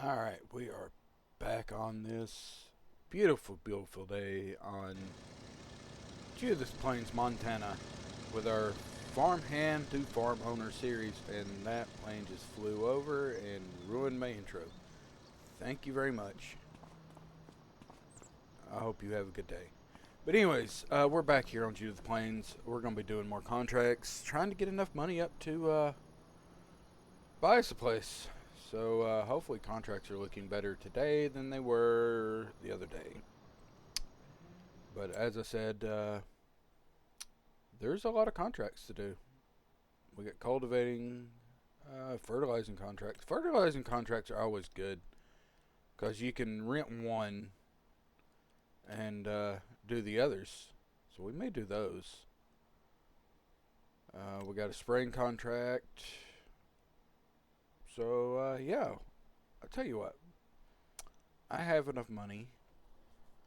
Alright, we are back on this beautiful, beautiful day on Judith Plains, Montana with our farmhand to farm owner series, and that plane just flew over and ruined my intro. Thank you very much. I hope you have a good day. But anyways, we're back here on Judith Plains. We're going to be doing more contracts, trying to get enough money up to buy us a place. So hopefully contracts are looking better today than they were the other day. But as I said, there's a lot of contracts to do. We got cultivating, fertilizing contracts. Fertilizing contracts are always good because you can rent one and do the others. So we may do those. We got a spraying contract. So, yeah, I'll tell you what. I have enough money.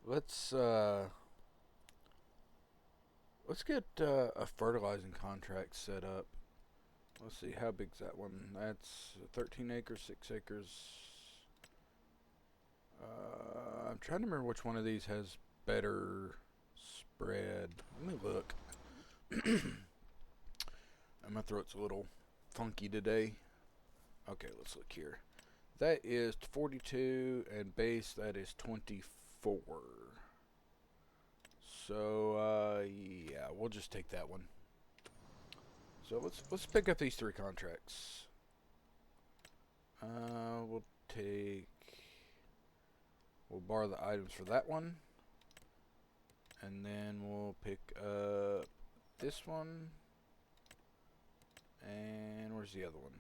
Let's get a fertilizing contract set up. Let's see, how big's that one? That's 13 acres, 6 acres. I'm trying to remember which one of these has better spread. Let me look. My throat's a little funky today. Okay, let's look here. That is 42, and base, that is 24. So, yeah, we'll just take that one. So let's pick up these 3 contracts. We'll borrow the items for that one, and then we'll pick up this one. And where's the other one?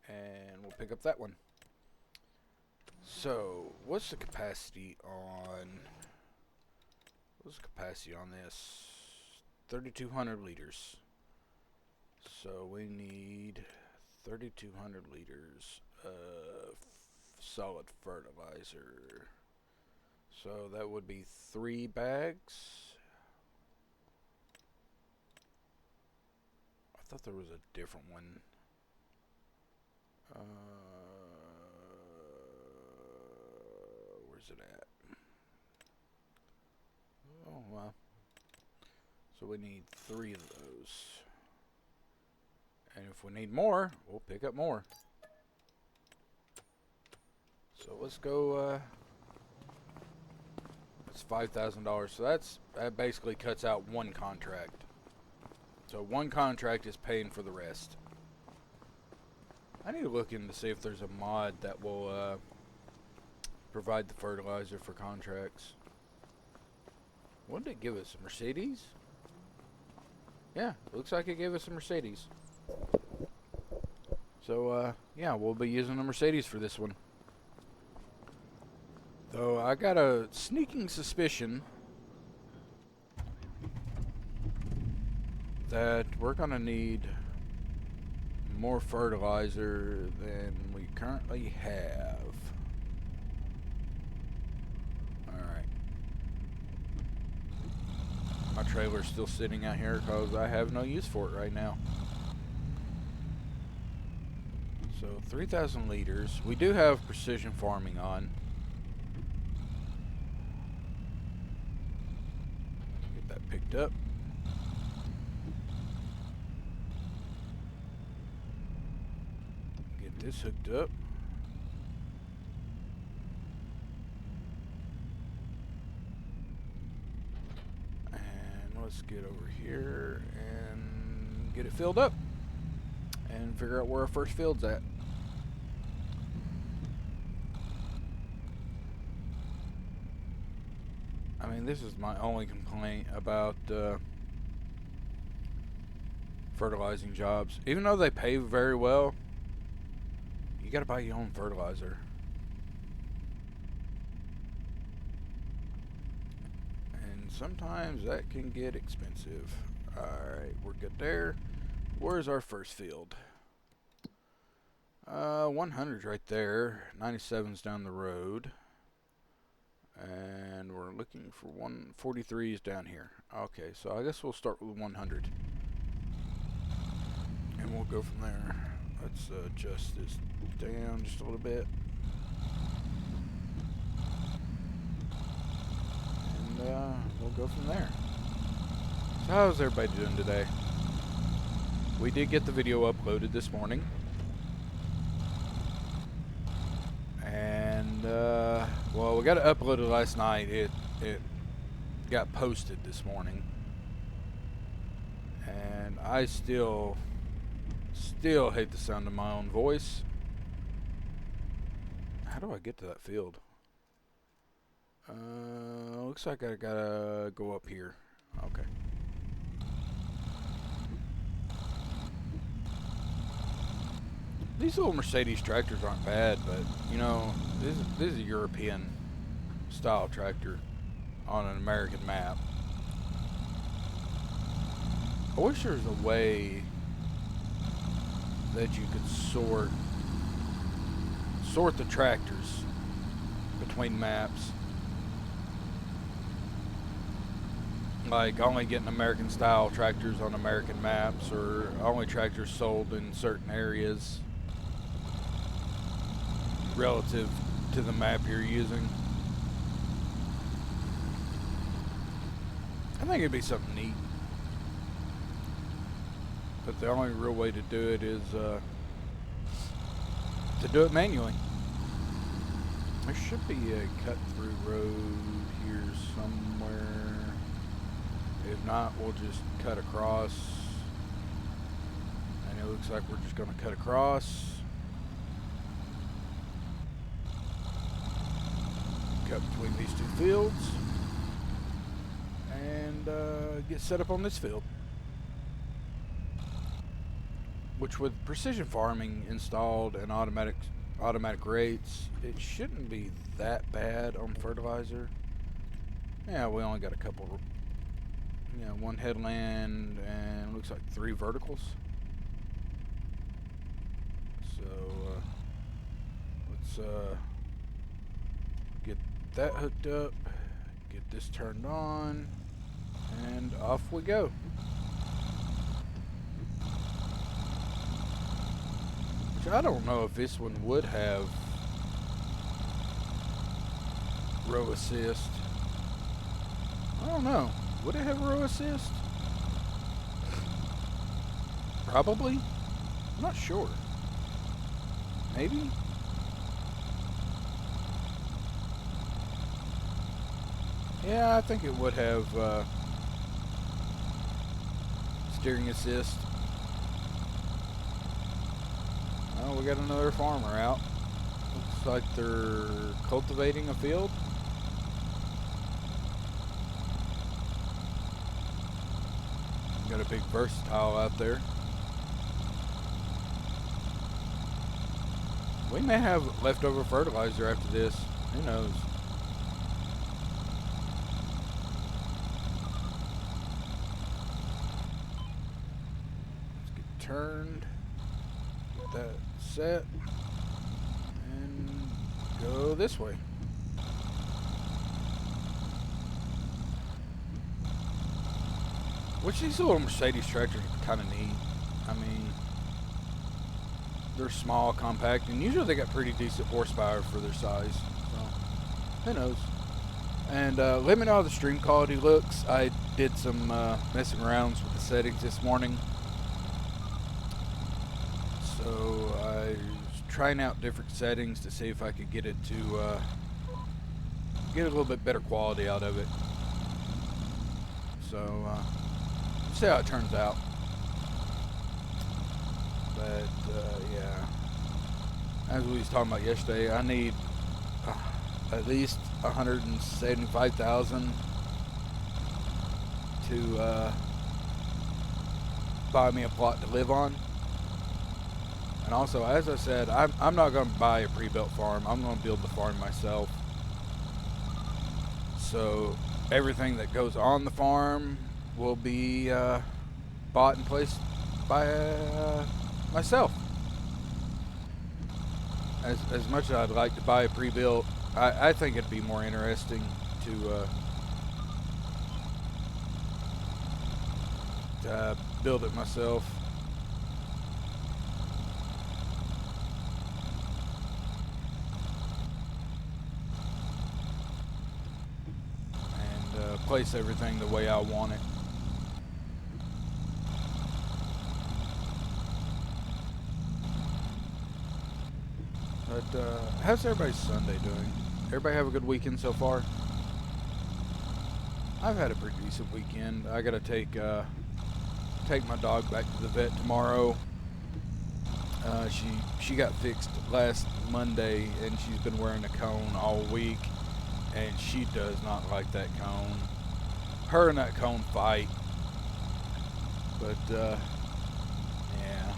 And we'll pick up that one. So, what's the capacity on this? 3,200 liters. So we need 3,200 liters of solid fertilizer. So that would be 3 bags. I thought there was a different one. Where's it at? Oh, well. So we need 3 of those. And if we need more, we'll pick up more. So let's go, that's $5,000. So that basically cuts out 1 contract. So 1 contract is paying for the rest. I need to look in to see if there's a mod that will provide the fertilizer for contracts. What did it give us? A Mercedes? Yeah, looks like it gave us a Mercedes. So, yeah, we'll be using a Mercedes for this one. Though I got a sneaking suspicion that we're going to need more fertilizer than we currently have. Alright. My trailer's still sitting out here because I have no use for it right now. So 3,000 liters. We do have precision farming on. Get that picked up. Get this hooked up. And let's get over here and get it filled up. And figure out where our first field's at. I mean, this is my only complaint about fertilizing jobs. Even though they pay very well, you gotta buy your own fertilizer. And sometimes that can get expensive. Alright, we're good there. Where's our first field? 100's right there. 97's down the road. And we're looking for 143's down here. Okay, so I guess we'll start with 100. And we'll go from there. Let's adjust this down just a little bit. we'll go from there. So how's everybody doing today? We did get the video uploaded this morning. And, well, we got it uploaded last night. It got posted this morning. And I still hate the sound of my own voice. How do I get to that field? Looks like I gotta go up here. Okay. These little Mercedes tractors aren't bad, but you know, this is a European style tractor on an American map. I wish there was a way that you could sort the tractors between maps. Like only getting American style tractors on American maps, or only tractors sold in certain areas relative to the map you're using. I think it'd be something neat. But the only real way to do it is to do it manually. There should be a cut-through road here somewhere. If not, we'll just cut across. And it looks like we're just going to cut across. Cut between these two fields. And get set up on this field. Which with precision farming installed and automatic rates, it shouldn't be that bad on fertilizer. Yeah, we only got a couple, one headland and looks like 3 verticals. So let's get that hooked up, get this turned on, and off we go. I don't know if this one would have row assist. I don't know. Would it have row assist? Probably. I'm not sure. Maybe. Yeah, I think it would have steering assist. Oh, we got another farmer out. Looks like they're cultivating a field. Got a big versatile out there. We may have leftover fertilizer after this. Who knows? Let's get turned. Get that set and go this way. Which these little Mercedes tractors are kind of neat. I mean, they're small, compact, and usually they got pretty decent horsepower for their size. So, who knows? And let me know how the stream quality looks. I did some messing around with the settings this morning. So I was trying out different settings to see if I could get it to get a little bit better quality out of it. So see how it turns out. But yeah, as we was talking about yesterday, I need at least 175,000 to buy me a plot to live on. And also, as I said, I'm not going to buy a pre-built farm. I'm going to build the farm myself. So everything that goes on the farm will be bought and placed by myself. As much as I'd like to buy a pre-built, I think it'd be more interesting to build it myself. place everything the way I want it. But how's everybody's Sunday doing? Everybody have a good weekend so far? I've had a pretty decent weekend. I gotta take my dog back to the vet tomorrow. She got fixed last Monday, and she's been wearing a cone all week, and she does not like that cone. Her and that cone fight, but yeah,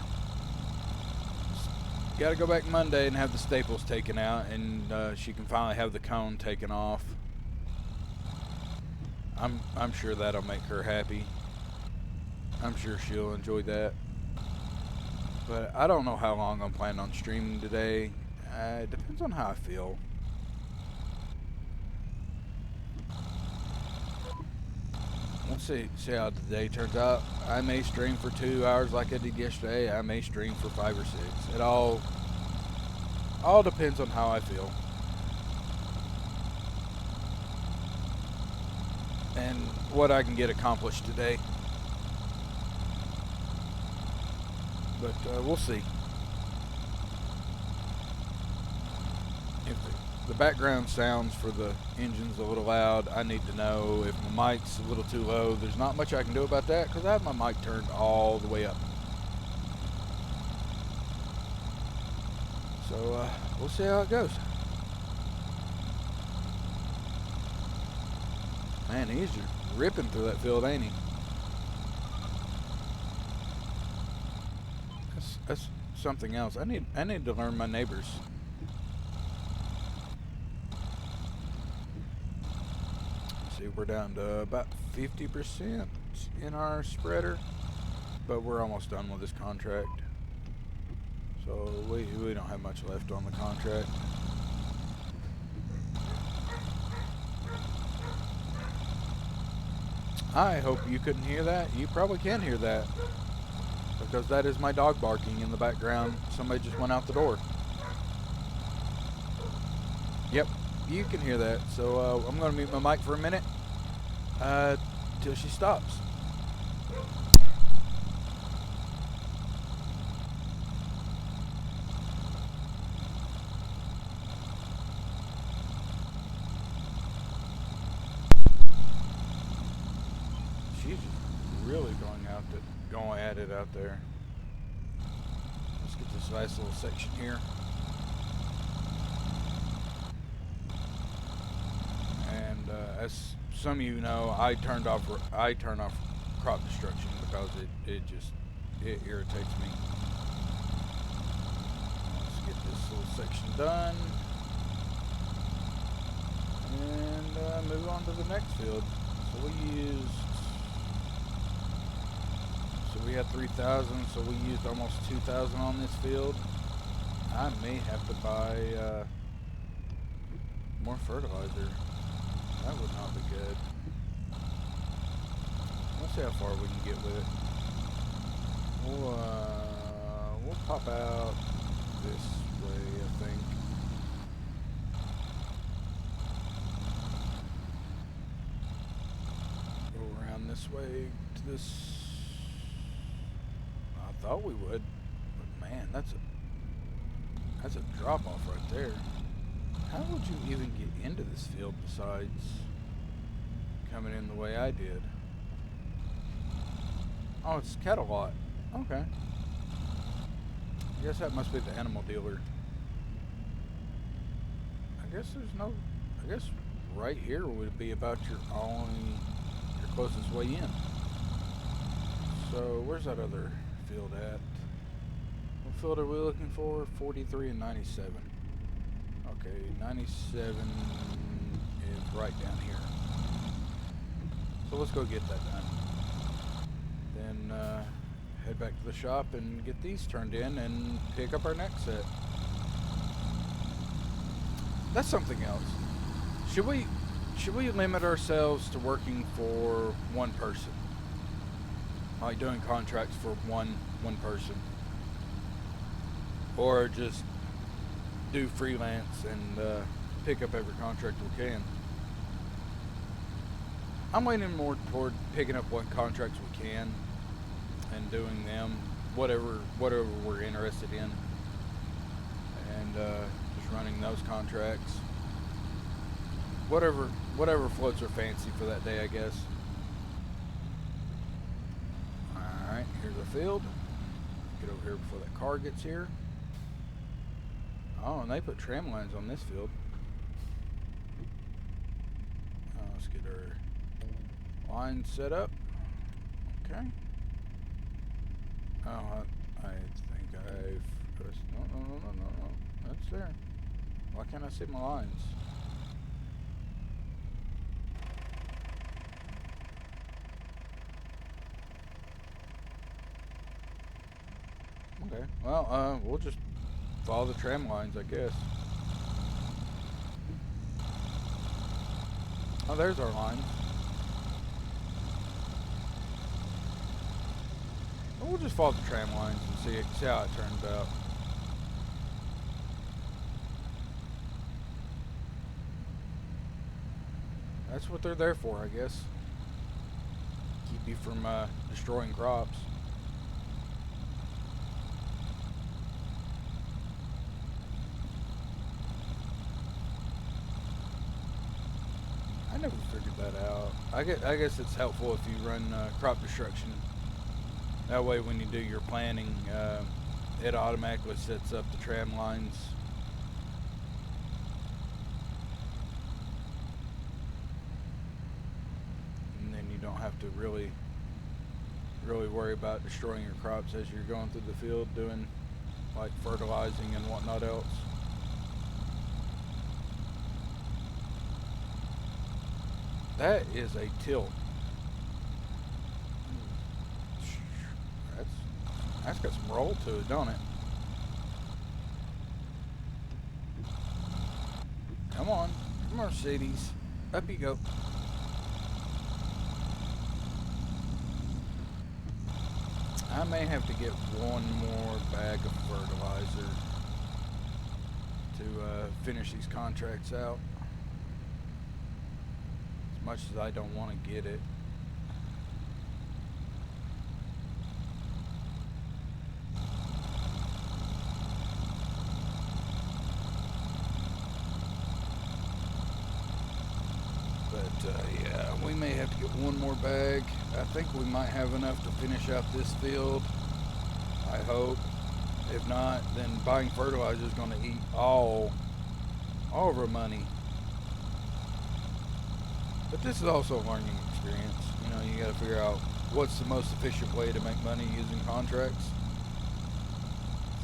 got to go back Monday and have the staples taken out, and she can finally have the cone taken off. I'm sure that'll make her happy. I'm sure she'll enjoy that. But I don't know how long I'm planning on streaming today. It depends on how I feel. We'll see how the day turns out. I may stream for 2 hours like I did yesterday. I may stream for 5 or 6. It all depends on how I feel. And what I can get accomplished today. But we'll see. If the background sounds for the engine's a little loud, I need to know. If my mic's a little too low, there's not much I can do about that because I have my mic turned all the way up. So we'll see how it goes. Man, he's just ripping through that field, ain't he? That's something else. I need to learn my neighbors. See, we're down to about 50% in our spreader, but we're almost done with this contract. So we don't have much left on the contract. I hope you couldn't hear that. You probably can hear that, because that is my dog barking in the background. Somebody just went out the door. Yep, you can hear that. So I'm going to mute my mic for a minute till she stops. She's just really going at it out there. Let's get this nice little section here. And as some of you know, I turn off crop destruction because it irritates me. Let's get this little section done and move on to the next field. So we had 3,000, so we used almost 2,000 on this field. I may have to buy more fertilizer. That would not be good. We'll see how far we can get with it. We'll pop out this way, I think. Go around this way to this. I thought we would, but man, that's a drop off right there. How would you even get into this field besides coming in the way I did? Oh, it's cattle lot. Okay. I guess that must be the animal dealer. I guess right here would be about your closest way in. So where's that other field at? What field are we looking for? 43 and 97. Okay, 97 is right down here. So let's go get that done. Then head back to the shop and get these turned in and pick up our next set. That's something else. Should we limit ourselves to working for one person? Like doing contracts for one person? Or just do freelance and pick up every contract we can? I'm leaning more toward picking up what contracts we can and doing them, whatever we're interested in, and just running those contracts. Whatever floats our fancy for that day, I guess. Alright, here's our field. Get over here before that car gets here. Oh, and they put tram lines on this field. Let's get our line set up. Okay. Oh, I think I've... No. That's there. Why can't I see my lines? Okay. Well, we'll just follow the tram lines, I guess. Oh, there's our lines. Well, we'll just follow the tram lines and see how it turns out. That's what they're there for, I guess. Keep you from destroying crops. I never figured that out. I guess it's helpful if you run crop destruction. That way when you do your planning, it automatically sets up the tram lines. And then you don't have to really worry about destroying your crops as you're going through the field doing like fertilizing and whatnot else. That is a tilt. That's got some roll to it, don't it? Come on, Mercedes. Up you go. I may have to get one more bag of fertilizer to finish these contracts out. As much as I don't want to get it. Yeah, we may have to get one more bag. I think we might have enough to finish out this field. I hope. If not, then buying fertilizer is going to eat all of our money. But this is also a learning experience. You know, you got to figure out what's the most efficient way to make money using contracts.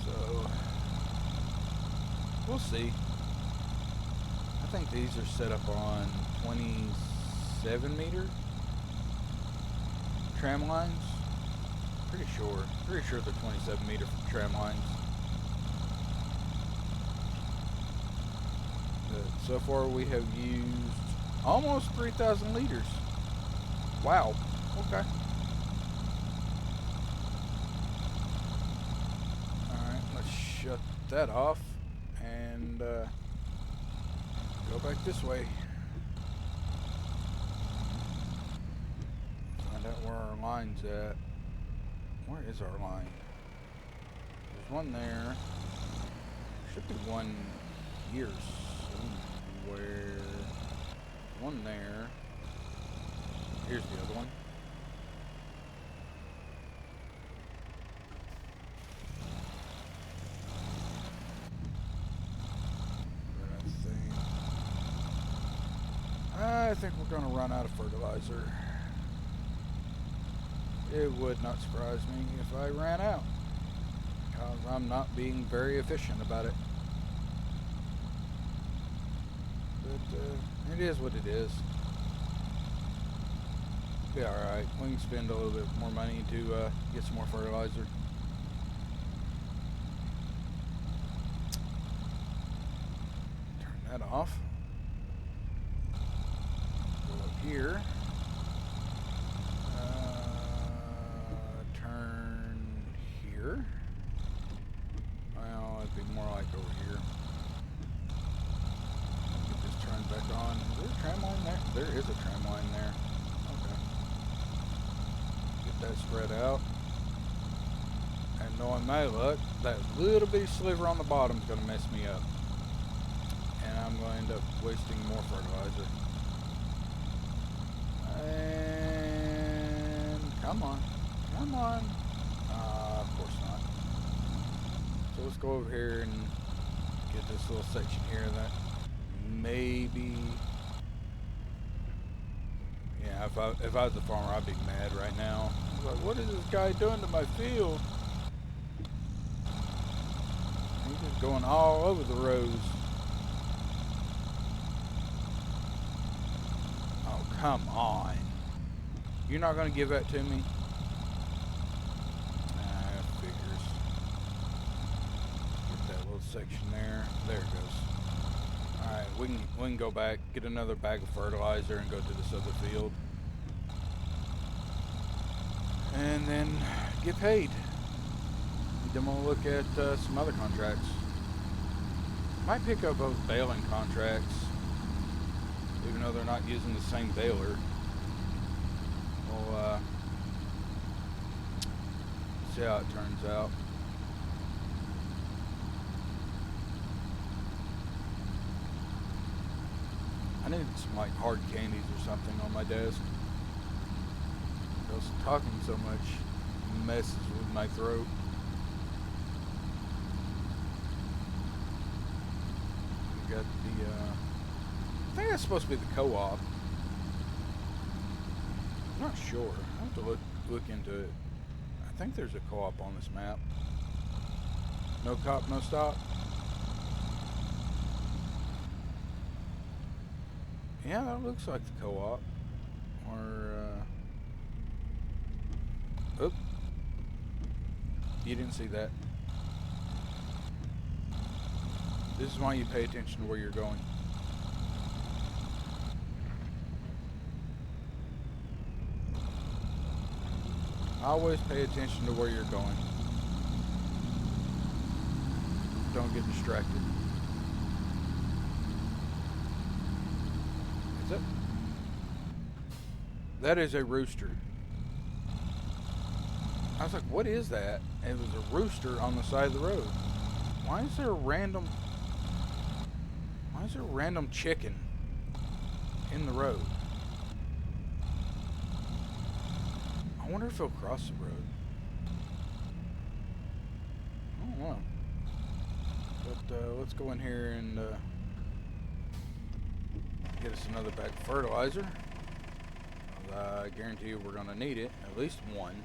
So, we'll see. I think these are set up on 27 meter tram lines. Pretty sure they're 27 meter tram lines. But so far we have used almost 3,000 liters. Wow. Okay. Alright, let's shut that off and go back this way. Find out where our line's at. Where is our line? There's one there. Should be one here somewhere. One there. Here's the other one. I think we're going to run out of fertilizer. It would not surprise me if I ran out, because I'm not being very efficient about it. But it is what it is. Be alright. We can spend a little bit more money to get some more fertilizer. Turn that off. Here, turn here. Well, it'd be more like over here. Get this turned back on. Is there a tram line there? There is a tram line there. that spread out. And knowing my luck, that little bitty sliver on the bottom is going to mess me up. And I'm going to end up wasting more fertilizer. And come on. Come on. Of course not. So let's go over here and get this little section here that maybe... Yeah, if I was a farmer, I'd be mad right now. I was like, what is this guy doing to my field? He's just going all over the rows. Oh, come on. You're not going to give that to me? Figures. Get that little section there. There it goes. Alright, we can go back, get another bag of fertilizer and go to this other field. And then get paid. Then we'll look at some other contracts. Might pick up those baling contracts, even though they're not using the same baler. We'll see how it turns out. I need some like hard candies or something on my desk. Because talking so much messes with my throat. We got the I think that's supposed to be the co-op. I'm not sure. I have to look into it. I think there's a co-op on this map. No cop, no stop. Yeah, that looks like the co-op. Or, oop. You didn't see that. This is why you pay attention to where you're going. Always pay attention to where you're going. Don't get distracted. Is it? That is a rooster. I was like, what is that? And it was a rooster on the side of the road. Why is there a random chicken in the road? I wonder if he'll cross the road. I don't know. But let's go in here and get us another bag of fertilizer. I guarantee you we're going to need it. At least one.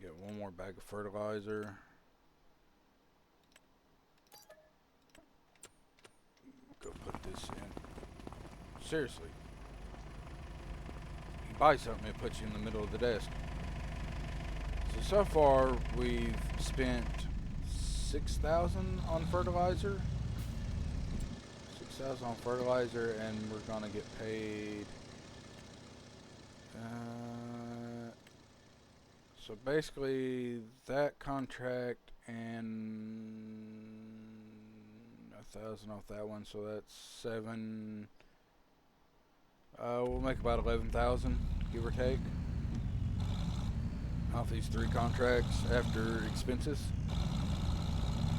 Get one more bag of fertilizer. Go put this in. Seriously. You buy something, it puts you in the middle of the desk. So far we've spent 6,000 on fertilizer. 6,000 on fertilizer, and we're gonna get paid. So basically, that contract and 1,000 off that one, so that's 7. We'll make about 11,000, give or take, off these 3 contracts after expenses.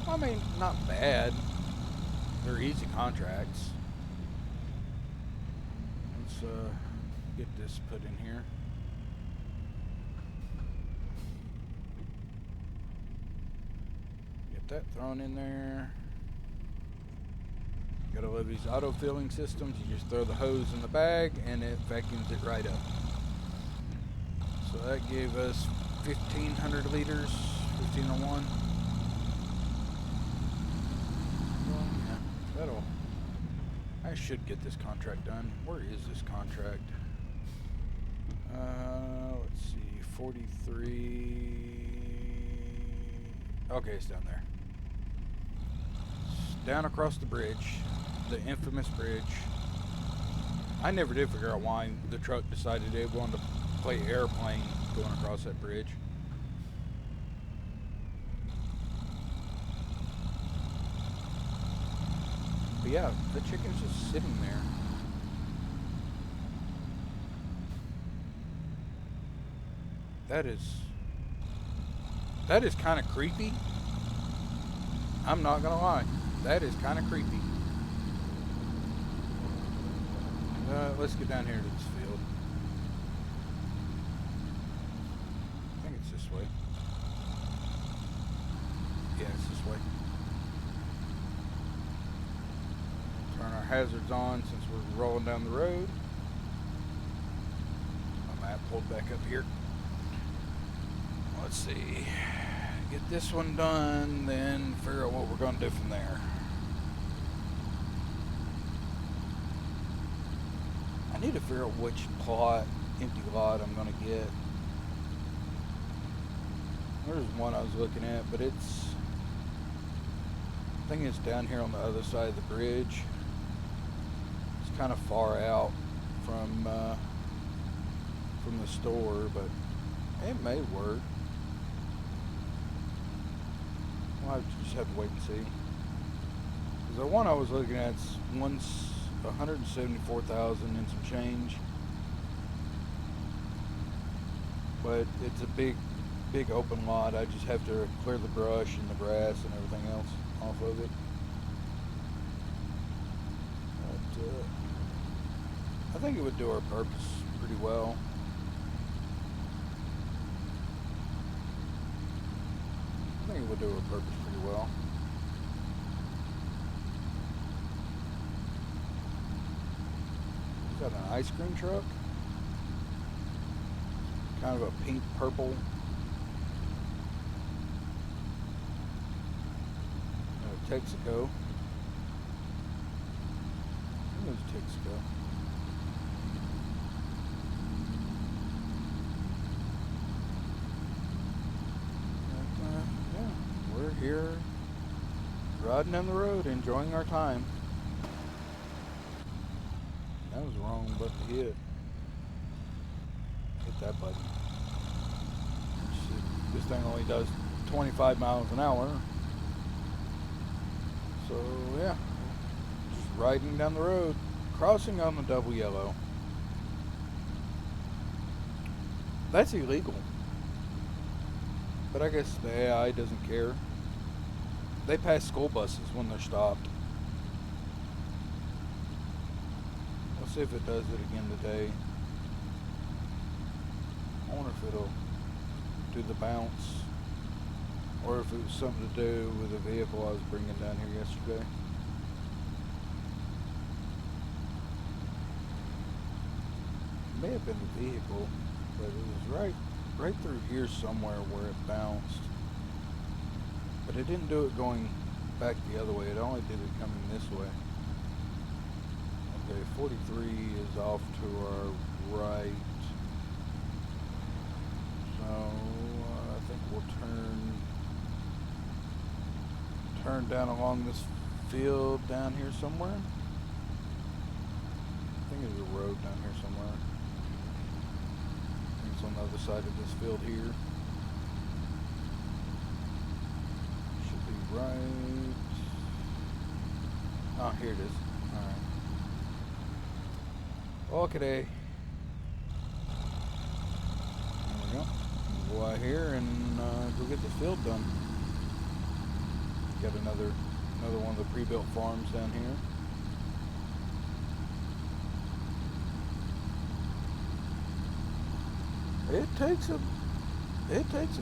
I mean, not bad. They're easy contracts. Let's get this put in here. Get that thrown in there. Gotta love these auto filling systems. You just throw the hose in the bag and it vacuums it right up. So that gave us 1,500 liters, 1,501. I should get this contract done. Where is this contract? Let's see, 43. Okay, it's down there. It's down across the bridge, the infamous bridge. I never did figure out why the truck decided it wanted to play airplane going across that bridge. But yeah, the chicken's just sitting there. That is kind of creepy. I'm not gonna lie. That is kind of creepy. Let's get down here to this field. I think it's this way. Yeah, it's this way. Turn our hazards on since we're rolling down the road. My map pulled back up here. Let's see. Get this one done, then figure out what we're going to do from there. I need to figure out which empty lot I'm going to get. There's one I was looking at, but I think it's down here on the other side of the bridge. It's kind of far out from the store, but it may work. We'll just have to wait and see. Because the one I was looking at is $174,000 and some change, but it's a big open lot. I just have to clear the brush and the grass and everything else off of it. But I think it would do our purpose pretty well. I think it would do our purpose pretty well. Is that an ice cream truck? Kind of a pink purple. Texaco. Where's Texaco? Yeah, we're here riding down the road, enjoying our time. That was the wrong button to hit. Hit that button. This thing only does 25 miles an hour. So yeah, just riding down the road, crossing on the double yellow. That's illegal. But I guess the AI doesn't care. They pass school buses when they're stopped. Let's see if it does it again today. I wonder if it'll do the bounce, or if it was something to do with the vehicle I was bringing down here yesterday. It may have been the vehicle, but it was right through here somewhere where it bounced. But it didn't do it going back the other way. It only did it coming this way. Okay, 43 is off to our right. So I think we'll turn down along this field down here somewhere. I think there's a road down here somewhere. I think it's on the other side of this field here. Should be right. Oh, here it is. Alright. Okay. There we go. We'll go out here and go get this field done. Got another one of the pre-built farms down here. It takes a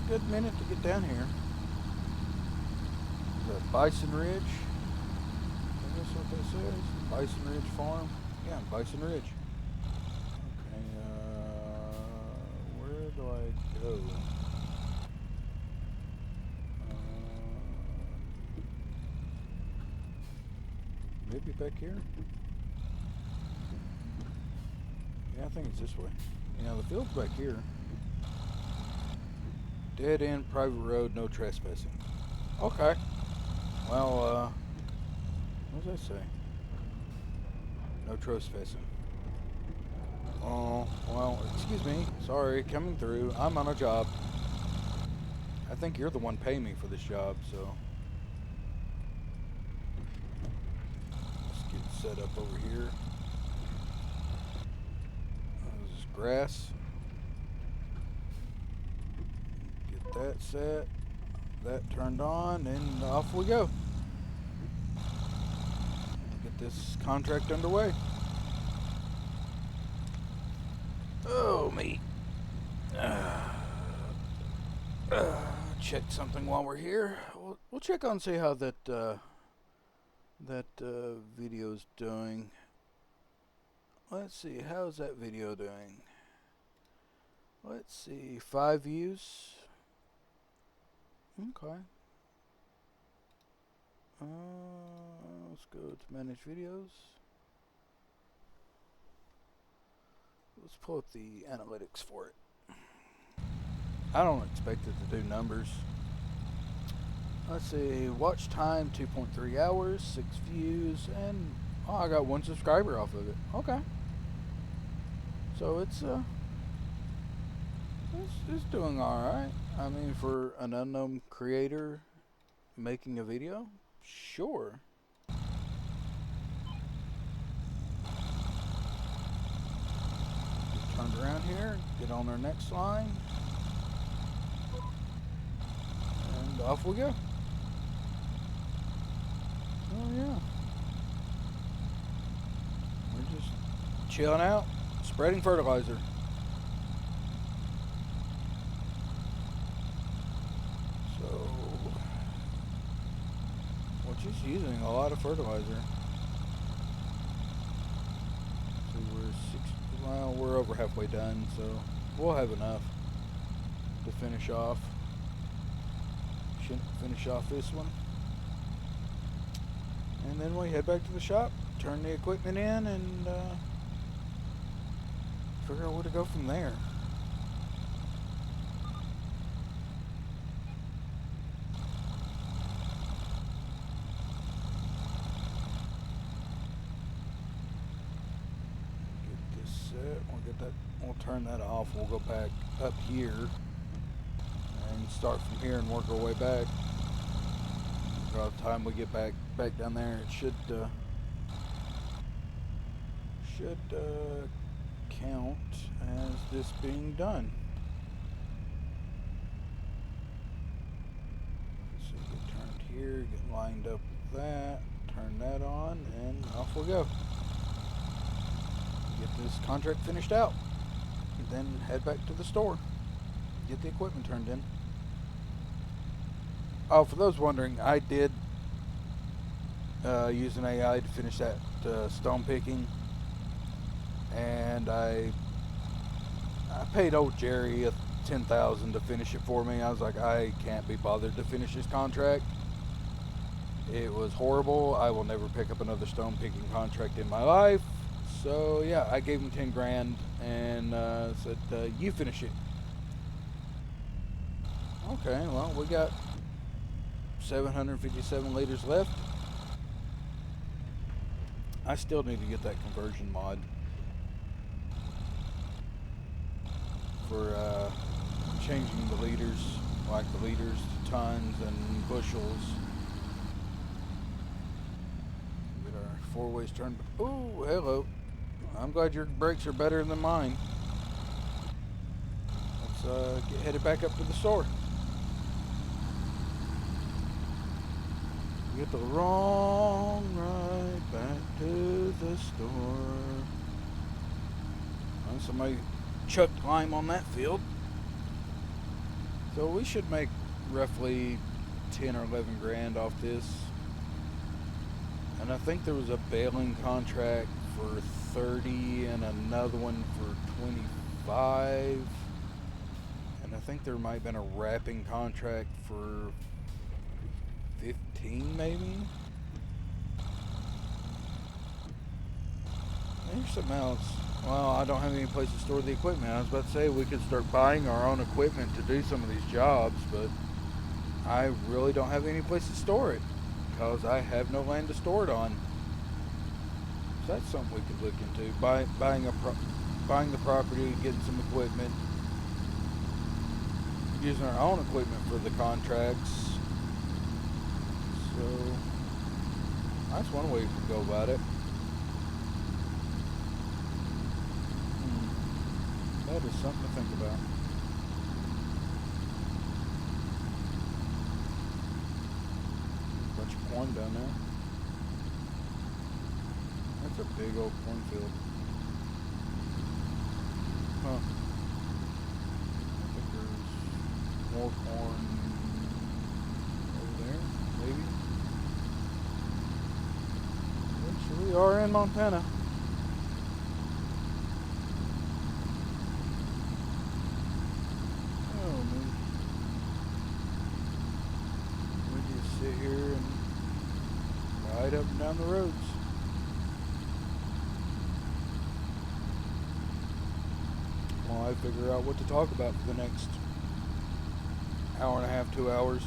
good minute to get down here. Is that Bison Ridge? Is that what that says? Bison Ridge Farm? Yeah, Bison Ridge. Okay, where do I go? Maybe back here? Yeah, I think it's this way. Yeah, the field's back here. Dead end, private road, no trespassing. Okay. Well, what does that say? No trespassing. Oh, well, excuse me. Sorry, coming through. I'm on a job. I think you're the one paying me for this job, so. Let's get set up over here. This is grass. that set, that turned on, and off we go. Get this contract underway. Oh, me. Check something while we're here. We'll check on see how that video's doing. Let's see, how's that video doing? Let's see, 5 views. Okay. Let's go to manage videos. Let's pull up the analytics for it. I don't expect it to do numbers. Let's see, watch time 2.3 hours, 6 views, and I got 1 subscriber off of it. Okay. So it's doing alright. I mean, for an unknown creator making a video, sure. Just turn around here, get on our next line, and off we go. Oh yeah. We're just chilling out, spreading fertilizer. So, we're just using a lot of fertilizer. So we're over halfway done, so we'll have enough to finish off. Shouldn't finish off this one. And then we head back to the shop, turn the equipment in, and figure out where to go from there. Get this set. We'll turn that off. We'll go back up here and start from here and work our way back. By the time we get back down there, it should count as this being done. So get turned here, get lined up with that, turn that on, and off we go. Get this contract finished out, and then head back to the store, get the equipment turned in. Oh, for those wondering, I did use an AI to finish that stone picking, and I paid old Jerry $10,000 to finish it for me. I was like, I can't be bothered to finish this contract. It was horrible. I will never pick up another stone picking contract in my life. So yeah, I gave him 10 grand and said, you finish it. Okay, well, we got 757 liters left. I still need to get that conversion mod for changing the liters, like the liters to tons and bushels. Get our 4-ways turned. Ooh, hello. I'm glad your brakes are better than mine. Let's get headed back up to the store. Get the wrong right back to the store. Somebody chucked lime on that field. So we should make roughly 10 or 11 grand off this. And I think there was a baling contract for 30 and another one for 25. And I think there might have been a wrapping contract for 15 maybe. Here's something else. Well, I don't have any place to store the equipment. I was about to say we could start buying our own equipment to do some of these jobs, but I really don't have any place to store it because I have no land to store it on. So that's something we could look into. Buying the property, getting some equipment, using our own equipment for the contracts. So that's one way we could go about it. That is something to think about. bunch of corn down there. That's a big old cornfield. Huh. I think there's more corn over there, maybe. So we are in Montana. Oh man. We just sit here and ride up and down the roads. While I figure out what to talk about for the next hour and a half, 2 hours.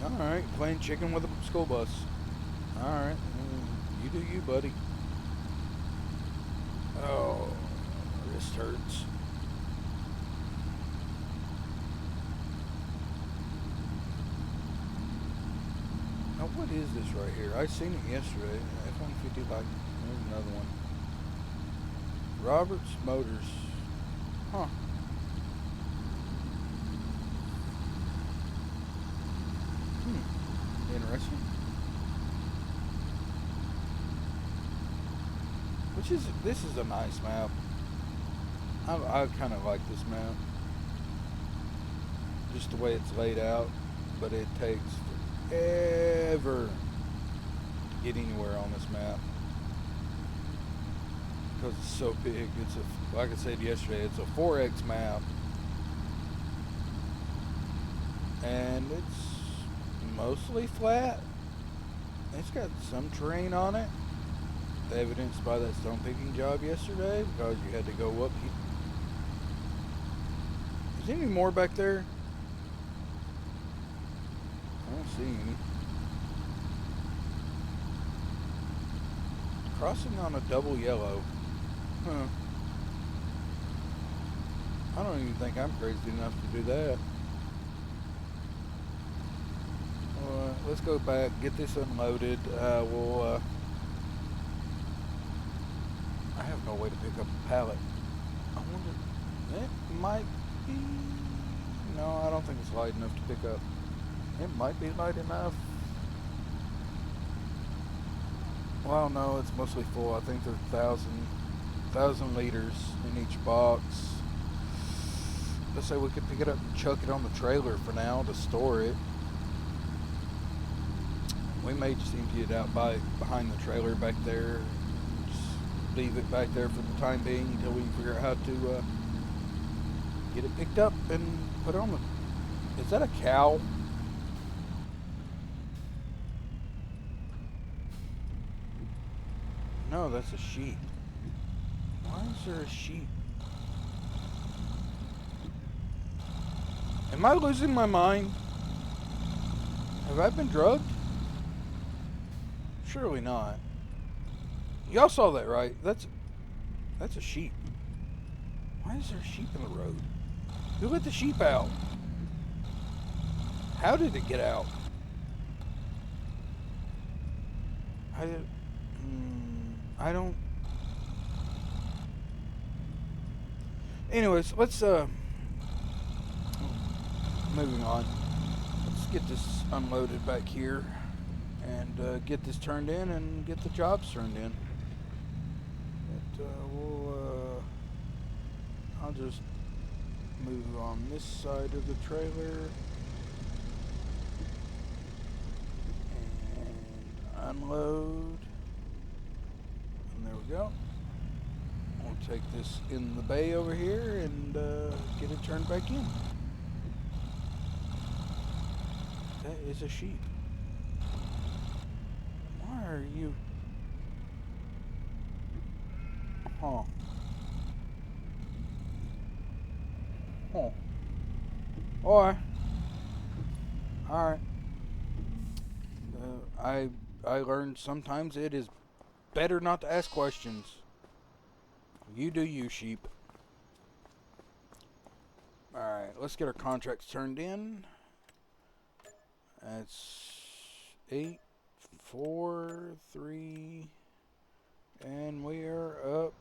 Alright, playing chicken with a school bus. Alright, you do you, buddy. Oh, my wrist hurts. Now, what is this right here? I seen it yesterday. F-150, like, there's another one. Roberts Motors. Huh. Interesting. This is a nice map. I kind of like this map. Just the way it's laid out, but it takes forever to get anywhere on this map because it's so big. It's a, like I said yesterday, it's a 4X map, and it's mostly flat. It's got some terrain on it, evidenced by that stone picking job yesterday, because you had to go up. Is there any more back there? I don't see any. Crossing on a double yellow. Huh. I don't even think I'm crazy enough to do that. Let's go back, get this unloaded. I have no way to pick up a pallet. I wonder, it might be, no, I don't think it's light enough to pick up. It might be light enough. Well, no, it's mostly full. I think there's 1,000 liters in each box. Let's say we could pick it up and chuck it on the trailer for now to store it. We may just empty it out behind the trailer back there. Just leave it back there for the time being until we figure out how to get it picked up and put on the... Is that a cow? No, that's a sheep. Why is there a sheep? Am I losing my mind? Have I been drugged? Surely not. Y'all saw that, right? That's a sheep. Why is there a sheep in the road? Who let the sheep out? How did it get out? I don't... Anyways, let's, moving on. Let's get this unloaded back here and get this turned in and get the jobs turned in. I'll just move on this side of the trailer and unload. And there we go. We'll take this in the bay over here and get it turned back in. That is a sheep. Why are you? Huh. Huh. Alright. Alright. I learned sometimes it is better not to ask questions. You do you, sheep. Alright, let's get our contracts turned in. That's 8, 4, 3, and we are up.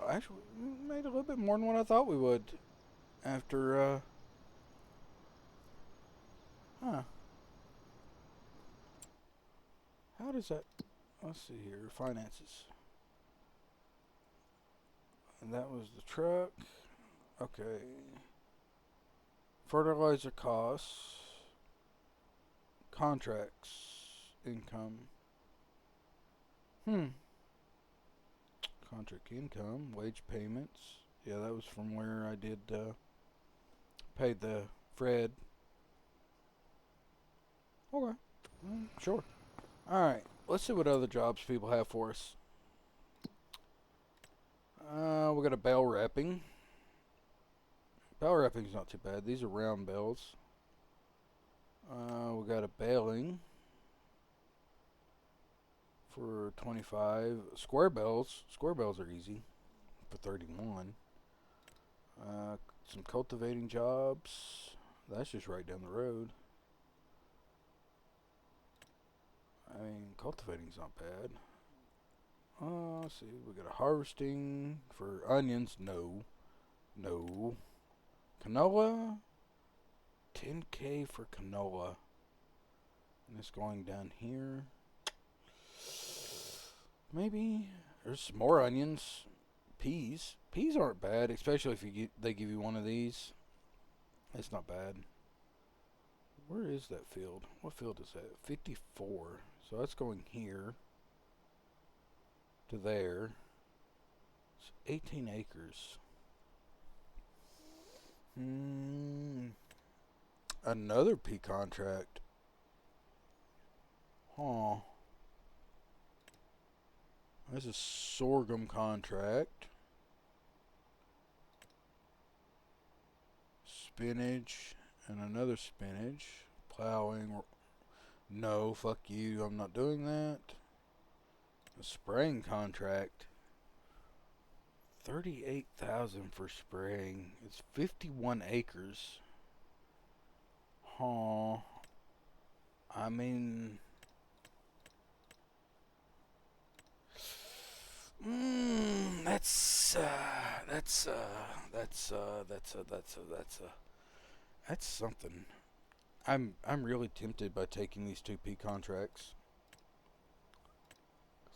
Actually, we made a little bit more than what I thought we would after How does that... Let's see here. Finances. And that was the truck. Okay. Fertilizer costs. Contracts. Income. Contract income. Wage payments. Yeah, that was from where I did paid the Fred. Okay. Sure. Alright. Let's see what other jobs people have for us. We got a bell wrapping. Bell wrapping's not too bad. These are round bells. We got a baling for 25. Square bells. Square bells are easy for 31. Some cultivating jobs. That's just right down the road. I mean, cultivating's not bad. Let's see. We got a harvesting for onions. No. Canola. 10K for canola. And it's going down here. Maybe. There's some more onions. Peas. Peas aren't bad, especially if they give you one of these. It's not bad. Where is that field? What field is that? 54. So that's going here to there. It's 18 acres. Another pea contract. Huh. There's a sorghum contract. Spinach and another spinach. Plowing. No, fuck you. I'm not doing that. A spraying contract. 38,000 for spraying. It's 51 acres. Huh. I mean, that's something. I'm really tempted by taking these 2P contracts.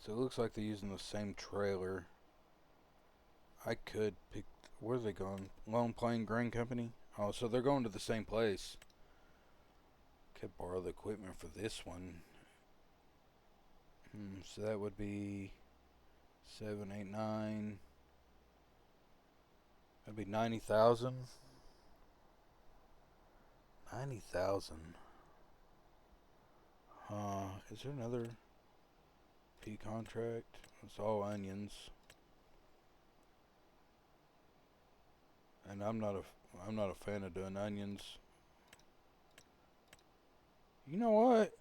So it looks like they're using the same trailer. I could pick. Where are they going? Lone Plain Grain Company. Oh, so they're going to the same place. Could borrow the equipment for this one. So that would be 7, 8, 9. That'd be 90,000. 90,000. Is there another P contract? It's all onions. And I'm not a fan of doing onions. You know what?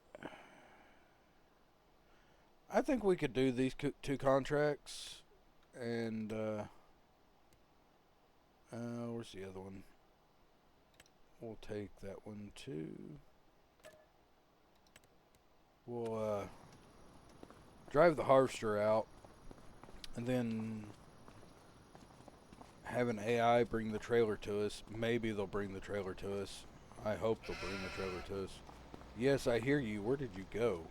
I think we could do these 2 contracts. And where's the other one? We'll take that one too. We'll drive the harvester out, and then have an AI bring the trailer to us. Maybe they'll bring the trailer to us. I hope they'll bring the trailer to us. Yes, I hear you. Where did you go?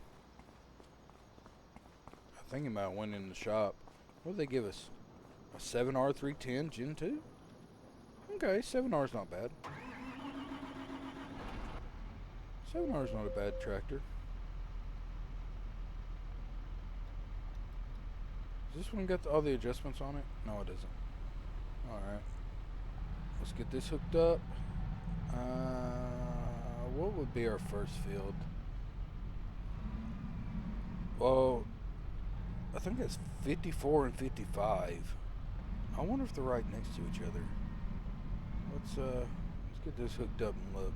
I think he might have went in the shop. What did they give us? A 7R310 Gen 2? Okay, 7R's not bad. 7R's not a bad tractor. Does this one got all the adjustments on it? No, it doesn't. Alright. Let's get this hooked up. What would be our first field? Well, I think that's 54 and 55. I wonder if they're right next to each other. Let's get this hooked up and look.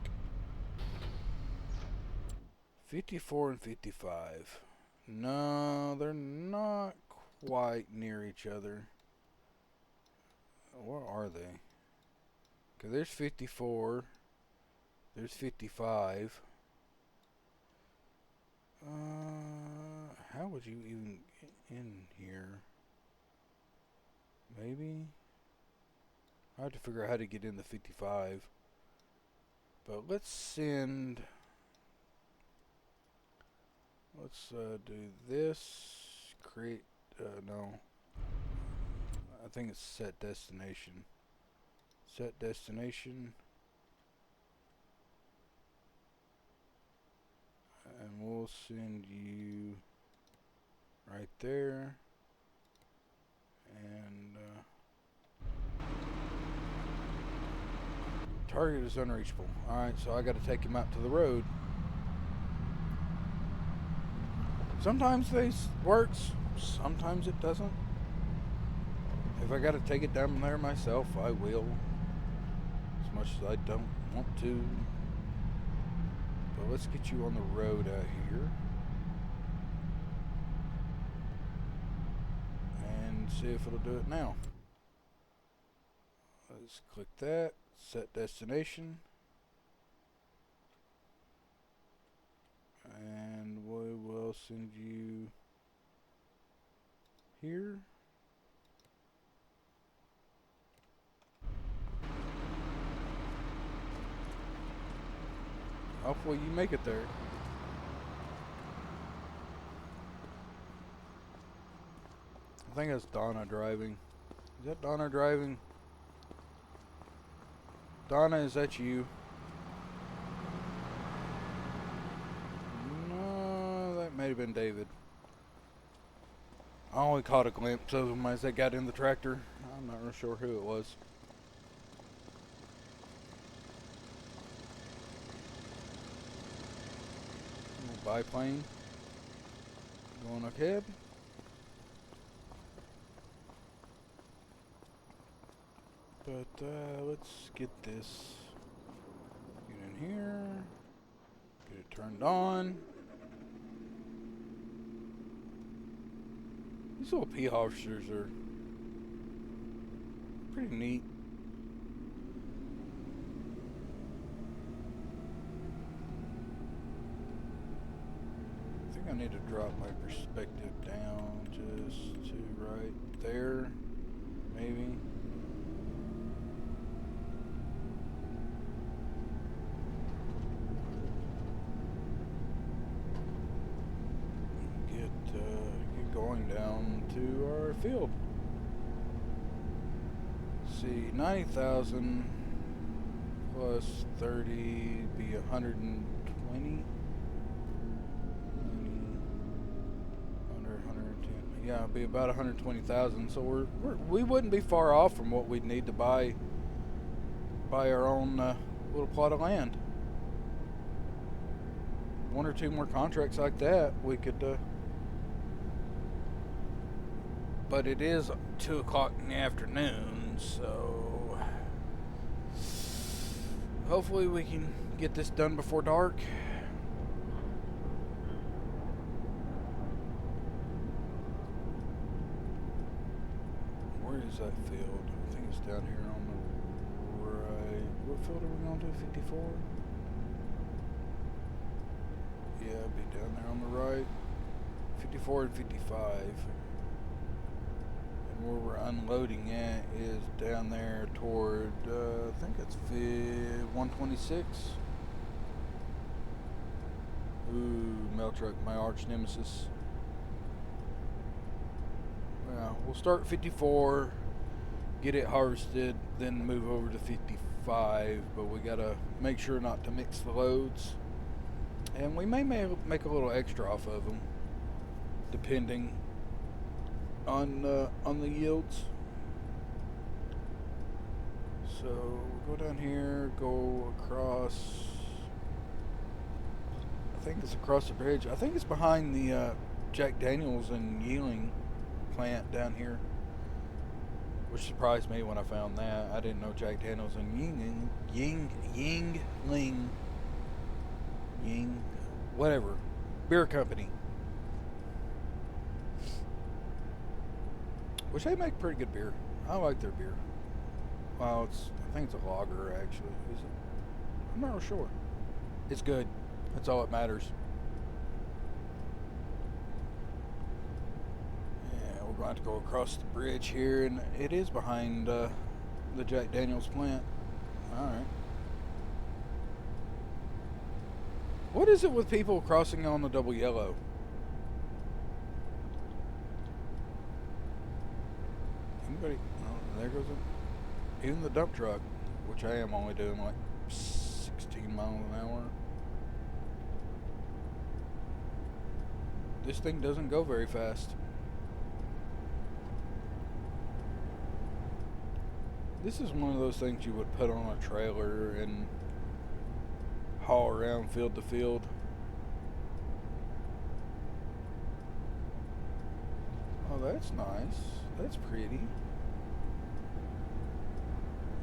54 and 55. No, they're not quite near each other. Where are they? Okay, there's 54. There's 55. How would you even get in here? Maybe? I have to figure out how to get in the 55. But let's send Let's do this. Create. No. I think it's set destination. Set destination. And we'll send you right there. And target is unreachable. Alright, so I got to take him out to the road. Sometimes this works, sometimes it doesn't. If I got to take it down there myself, I will. As much as I don't want to. But let's get you on the road out here. And see if it'll do it now. Let's click that. Set destination. And we will send you here. Hopefully you make it there. I think that's Donna driving. Is that Donna driving? Donna, is that you? No, that may have been David. I only caught a glimpse of them as they got in the tractor. I'm not real sure who it was. Biplane going ahead. But let's get this. Get in here. Get it turned on. These little pea harvesters are pretty neat. I need to drop my perspective down just to right there, maybe. Get going down to our field. See, 90,000 plus 30 be 120. Yeah, it'd be about 120,000. So we wouldn't be far off from what we'd need to buy our own little plot of land. One or two more contracts like that, we could. But it is 2 o'clock in the afternoon, so hopefully we can get this done before dark. Where is that field? I think it's down here on the right. What field are we going to? 54? Yeah, it'd be down there on the right. 54 and 55. And where we're unloading at is down there toward, I think it's 126. Ooh, mail truck, my arch nemesis. We'll start at 54, get it harvested, then move over to 55, but we gotta make sure not to mix the loads. And we may make a little extra off of them, depending on the yields. So we'll go down here, go across. I think it's across the bridge. I think it's behind the Jack Daniels and Yeeling plant down here, which surprised me when I found that. I didn't know Jack Daniels and Yingling, whatever, beer company, which they make pretty good beer. I like their beer. Well, I think it's a lager actually. Is it? I'm not real sure. It's good. That's all that matters. We're going to go across the bridge here, and it is behind the Jack Daniels plant. Alright. What is it with people crossing on the double yellow? goes in. Even the dump truck, which I am only doing like 16 miles an hour. This thing doesn't go very fast. This is one of those things you would put on a trailer and haul around field to field. Oh, that's nice. That's pretty.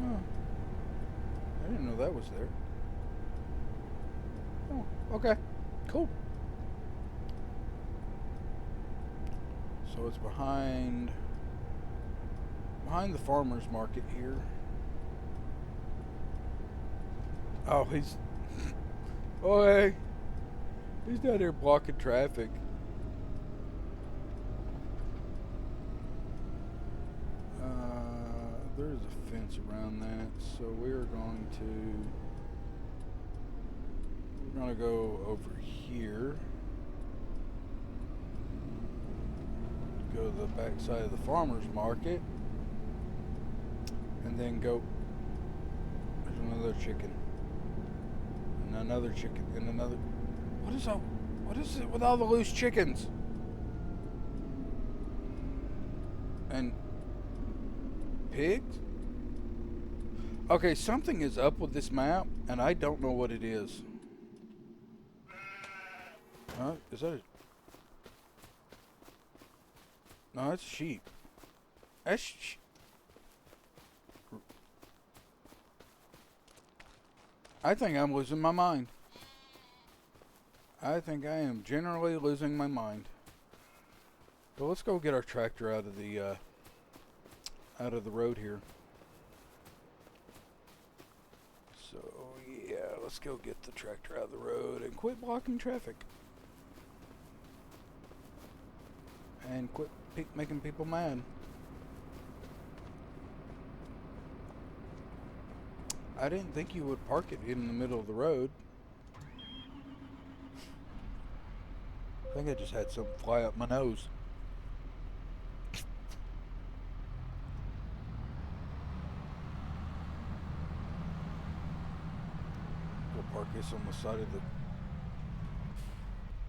Huh. I didn't know that was there. Oh, okay. Cool. So it's behind the farmer's market here. Oh, he's oh, hey. He's down there blocking traffic. There's a fence around that, so we're going to go over here. Go to the back side of the farmer's market. And then go. There's another chicken. And another chicken. And another. What is it with all the loose chickens? And pigs? Okay, something is up with this map, and I don't know what it is. Is that a... No, that's sheep. That's I think I'm losing my mind. I think I am generally losing my mind. But let's go get our tractor out of the road here. So yeah, let's go get the tractor out of the road and quit blocking traffic. And quit making people mad. I didn't think you would park it in the middle of the road. I think I just had something fly up my nose. We'll park this on the side of the...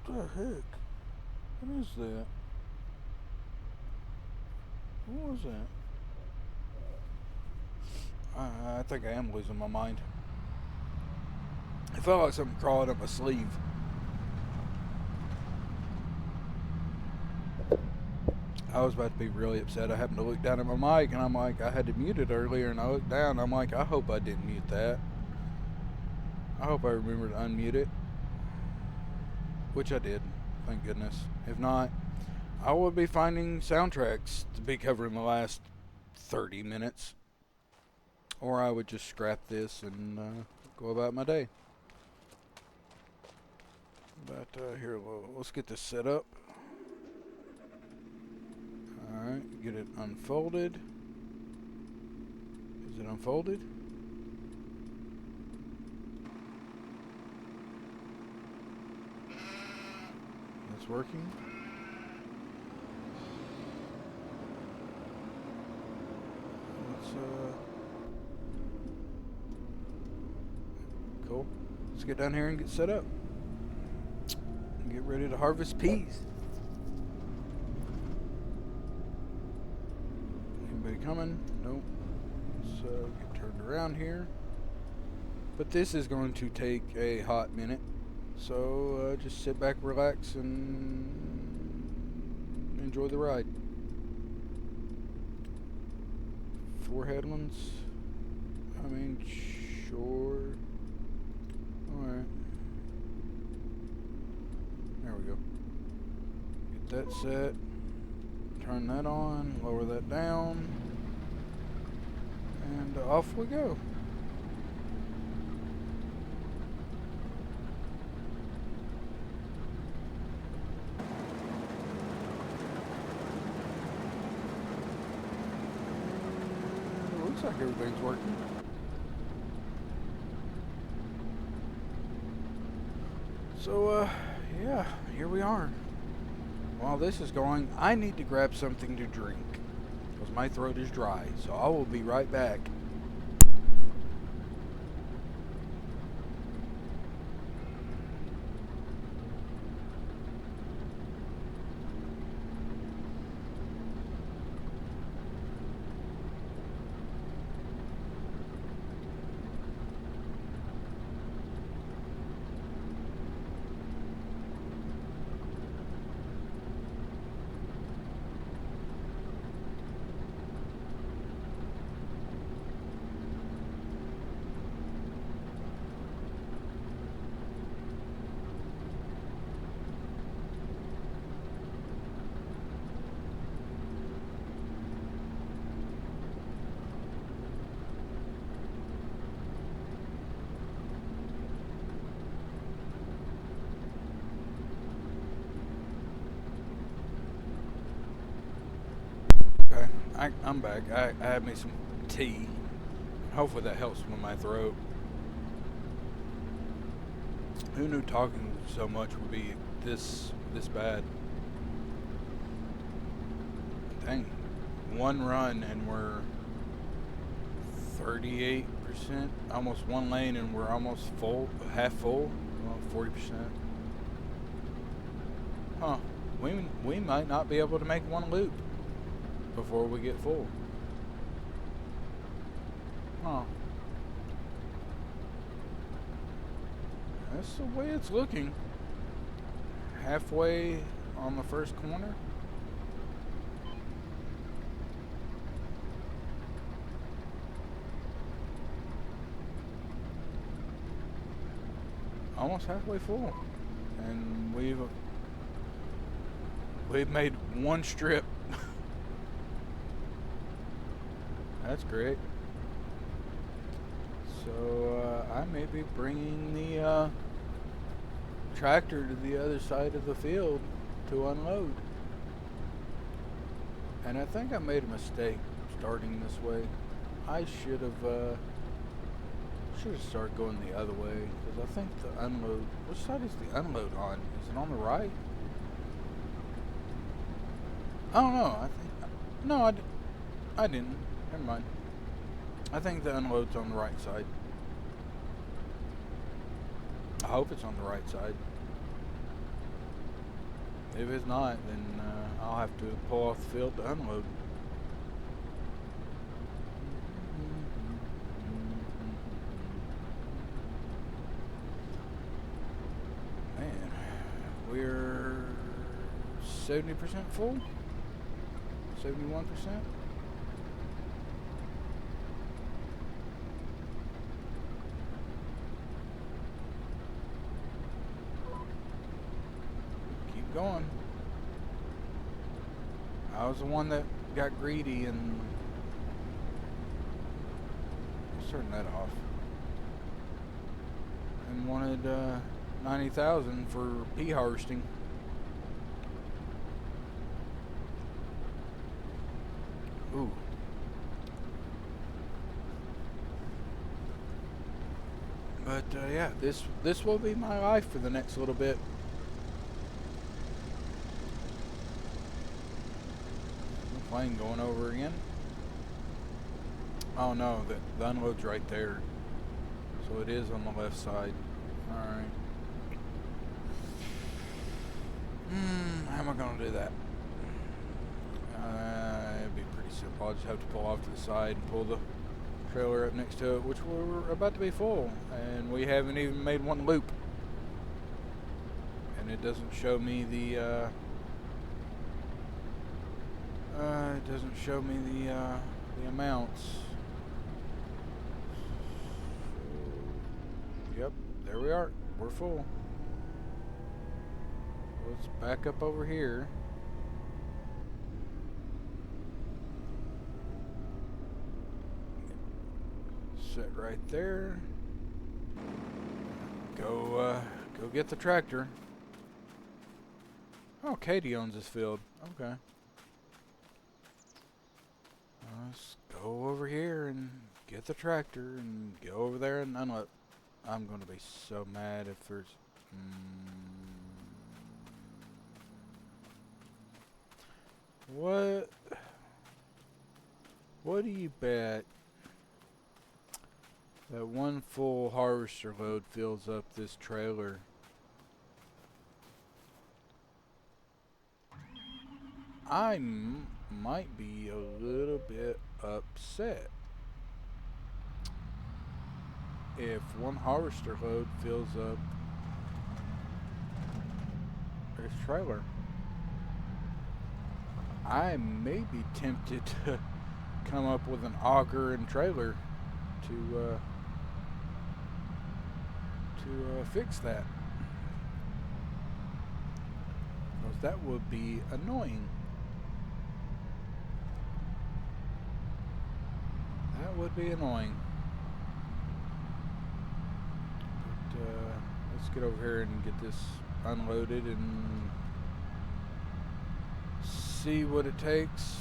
What the heck? What is that? What was that? I think I am losing my mind. It felt like something crawled up my sleeve. I was about to be really upset. I happened to look down at my mic, and I'm like, I had to mute it earlier, and I looked down, and I'm like, I hope I didn't mute that. I hope I remembered to unmute it. Which I did, thank goodness. If not, I would be finding soundtracks to be covering the last 30 minutes. Or I would just scrap this and go about my day. But here, let's get this set up. Alright, get it unfolded. Is it unfolded? That's working. Let's cool. Let's get down here and get set up. And get ready to harvest peas. Anybody coming? Nope. So get turned around here. But this is going to take a hot minute. So just sit back, relax, and enjoy the ride. 4 headlands. I mean, sure. Alright. There we go. Get that set. Turn that on. Lower that down. And off we go. Looks like everything's working. So, yeah, here we are. While this is going, I need to grab something to drink. because my throat is dry. So I will be right back. Okay, I'm back. I had me some tea. Hopefully that helps with my throat. Who knew talking so much would be this bad? Dang. One run and we're 38%. Almost one lane and we're almost full, half full. Well, 40%. Huh. We might not be able to make one loop before we get full. Huh. That's the way it's looking. Halfway on the first corner. Almost halfway full. And we've made one strip. That's great. So I may be bringing the tractor to the other side of the field to unload. And I think I made a mistake starting this way. I should have started going the other way, because I think the unload. Which side is the unload on? Is it on the right? I don't know. I think no, I didn't. Never mind. I think the unload's on the right side. I hope it's on the right side. If it's not, then I'll have to pull off the field to unload. Man, we're 70% full? 71%? Going. I was the one that got greedy and turn that off and wanted 90,000 for pea harvesting. Ooh. But yeah, this will be my life for the next little bit. Plane going over again. Oh no, the unload's right there. So it is on the left side. Alright. How am I going to do that? It'd be pretty simple. I'll just have to pull off to the side and pull the trailer up next to it, which we're about to be full. And we haven't even made one loop. And it doesn't show me the it doesn't show me the amounts. Yep, there we are. We're full. Let's back up over here. Sit right there. Go get the tractor. Oh, Katie owns this field. Okay. Let's go over here and get the tractor and go over there and unload. I'm going to be so mad if there's... What? What do you bet that one full harvester load fills up this trailer? I might be a little bit upset if one harvester load fills up this trailer. I may be tempted to come up with an auger and trailer to fix that, because that would be annoying. That would be annoying. But let's get over here and get this unloaded and see what it takes.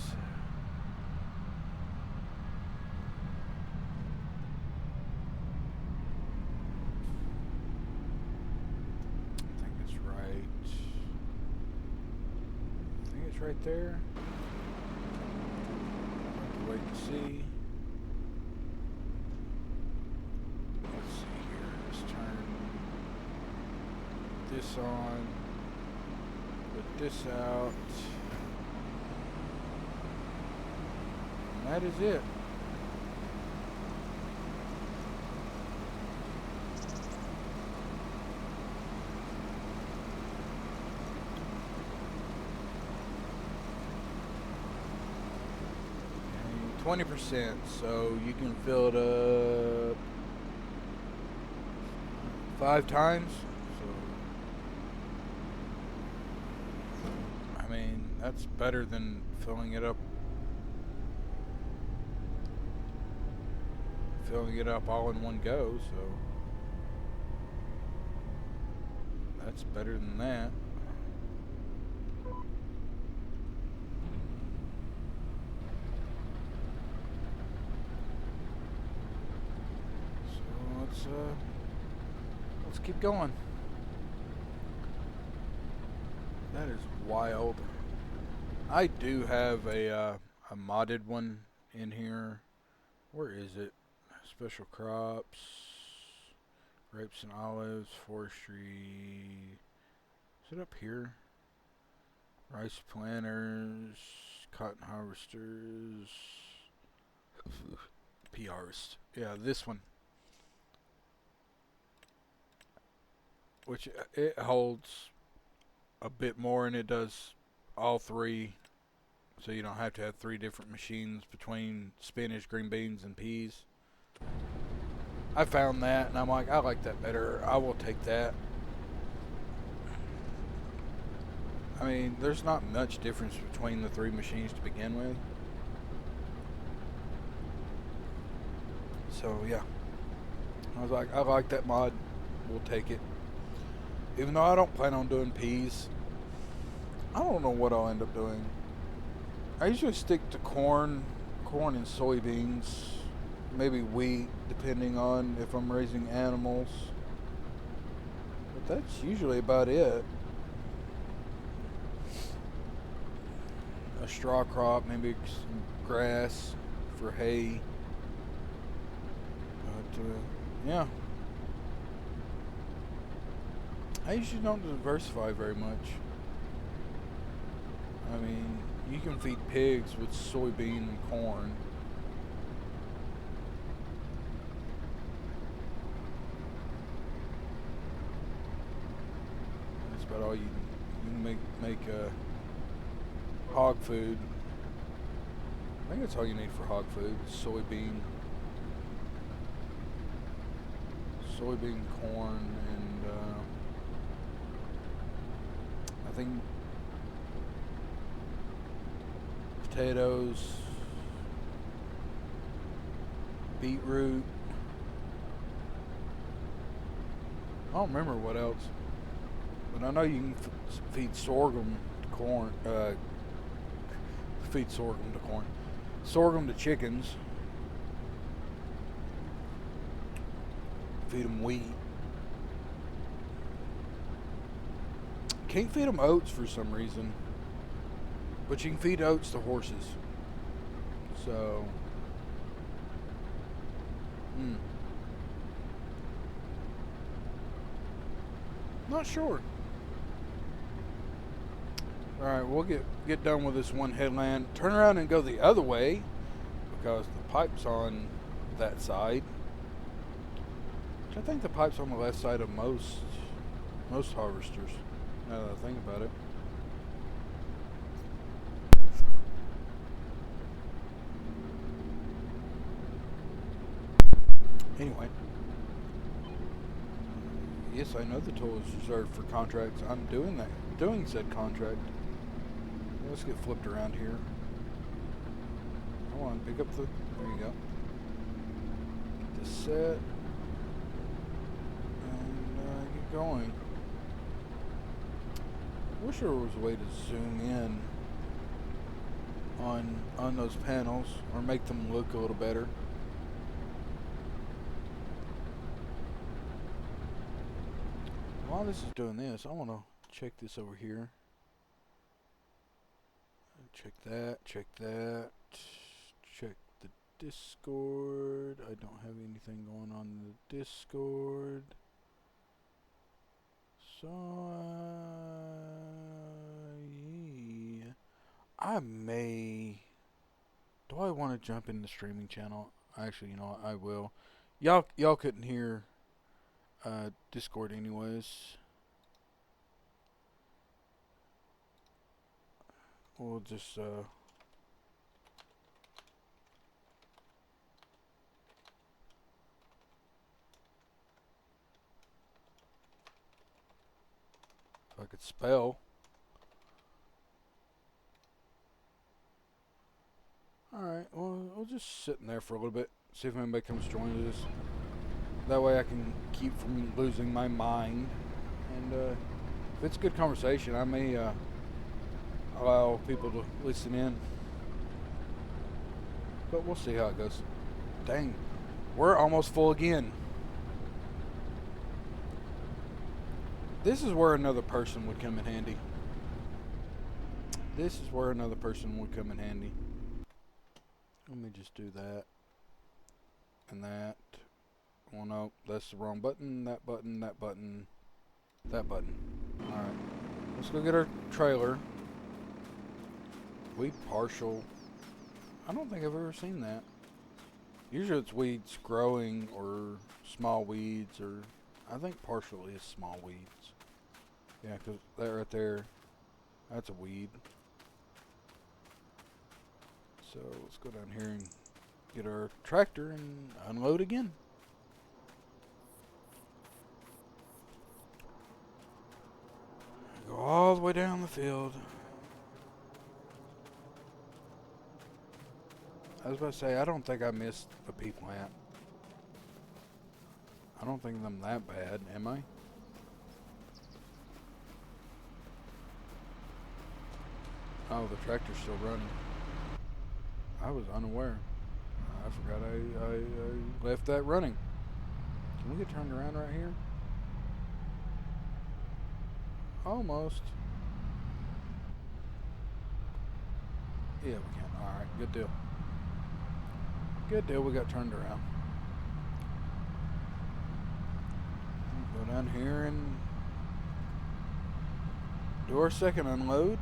I think it's right. I think it's right there. Have to wait to see. Let's see here. Let's turn this on. Put this out. And that is it. And 20%, so you can fill it up 5 times. So, I mean, that's better than filling it up all in one go, so that's better than that. So let's keep going. That is wild. I do have a modded one in here. Where is it? Special crops, grapes and olives, forestry. Is it up here? Rice planters, cotton harvesters, pea harvest. Yeah, this one. Which it holds a bit more, and it does all 3. So you don't have to have 3 different machines between spinach, green beans, and peas. I found that, and I'm like, I like that better. I will take that. I mean, there's not much difference between the 3 machines to begin with. So, yeah. I was like, I like that mod. We'll take it. Even though I don't plan on doing peas. I don't know what I'll end up doing. I usually stick to corn and soybeans. Maybe wheat, depending on if I'm raising animals. But that's usually about it. A straw crop, maybe some grass for hay. But, yeah. I usually don't diversify very much. I mean, you can feed pigs with soybean and corn. That's about all you can make hog food. I think that's all you need for hog food. Soybean, corn, and I think potatoes, beetroot. I don't remember what else, but I know you can feed sorghum to corn. Feed sorghum to corn. Sorghum to chickens. Feed them wheat. Can't feed them oats for some reason. But you can feed oats to horses. So, Not sure. Alright, we'll get done with this one headland. Turn around and go the other way, because the pipe's on that side. I think the pipe's on the left side of most harvesters, now that I think about it. Anyway. Yes, I know the tool is reserved for contracts. I'm doing said contract. Let's get flipped around here. Come on, pick up the... There you go. Get this set. And get going. I wish there was a way to zoom in on those panels, or make them look a little better. While this is doing this, I want to check this over here. Check that, check that, check the Discord. I don't have anything going on in the Discord. So, yeah. I may... Do I want to jump in the streaming channel? Actually, you know what, I will. Y'all couldn't hear Discord anyways. We'll just if I could spell. Alright, well, we'll just sit in there for a little bit, see if anybody comes join us. That way I can keep from losing my mind. And if it's good conversation, I may allow people to listen in. But we'll see how it goes. Dang, we're almost full again. This is where another person would come in handy. This is where another person would come in handy. Let me just do that. And that. Well, no, that's the wrong button. That button, that button, that button. Alright. Let's go get our trailer. Weed partial. I don't think I've ever seen that. Usually it's weeds growing or small weeds, or I think partial is small weeds. Yeah, because that right there, that's a weed. So let's go down here and get our tractor and unload again. Go all the way down the field. I was about to say, I don't think I missed a pea plant. I don't think I'm that bad, am I? Oh, the tractor's still running. I was unaware. I forgot I left that running. Can we get turned around right here? Almost. Yeah, we can. Alright, good deal. Good deal, we got turned around. Go down here and do our second unload.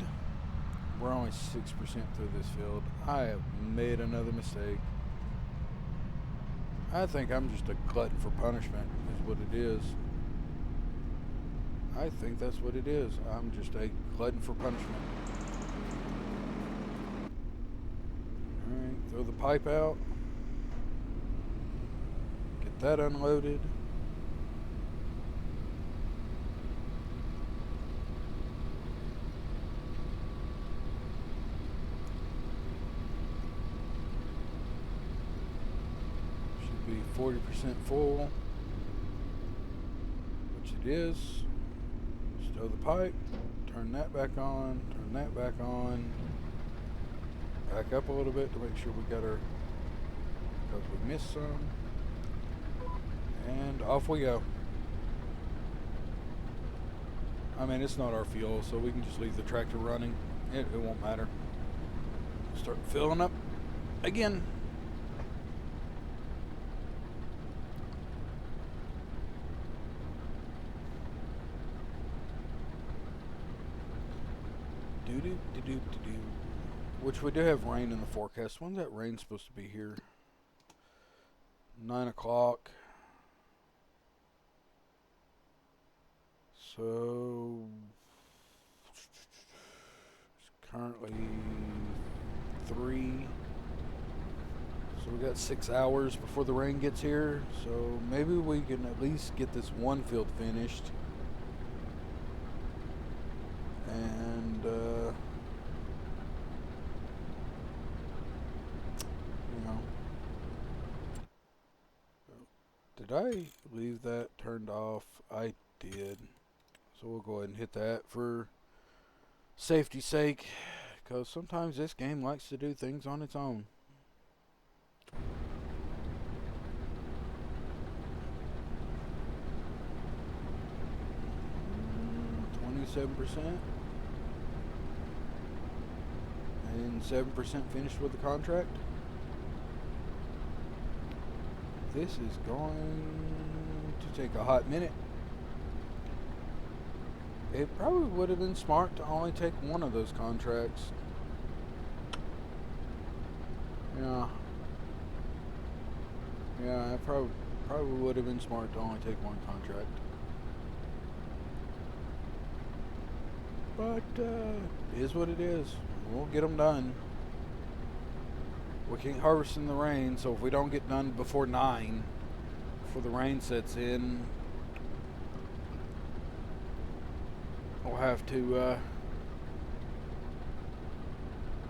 We're only 6% through this field. I have made another mistake. I think I'm just a glutton for punishment, is what it is. I think that's what it is. I'm just a glutton for punishment. Alright, throw the pipe out. Get that unloaded. Should be 40% full, which it is. Stow the pipe, turn that back on, turn that back on. Back up a little bit to make sure we got our, because we missed some. And off we go. I mean, it's not our fuel, so we can just leave the tractor running. It won't matter. Start filling up again. Do. Which we do have rain in the forecast. When's that rain supposed to be here? 9 o'clock. So it's currently 3. So we got 6 hours before the rain gets here. So maybe we can at least get this one field finished. And you know, did I leave that turned off? I did. So we'll go ahead and hit that for safety's sake, because sometimes this game likes to do things on its own. 27%. And 7% finished with the contract. This is going to take a hot minute. It probably would have been smart to only take one of those contracts. Yeah, it probably would have been smart to only take one contract. But it is what it is. We'll get them done. We can't harvest in the rain, so if we don't get done before 9, before the rain sets in, we'll have to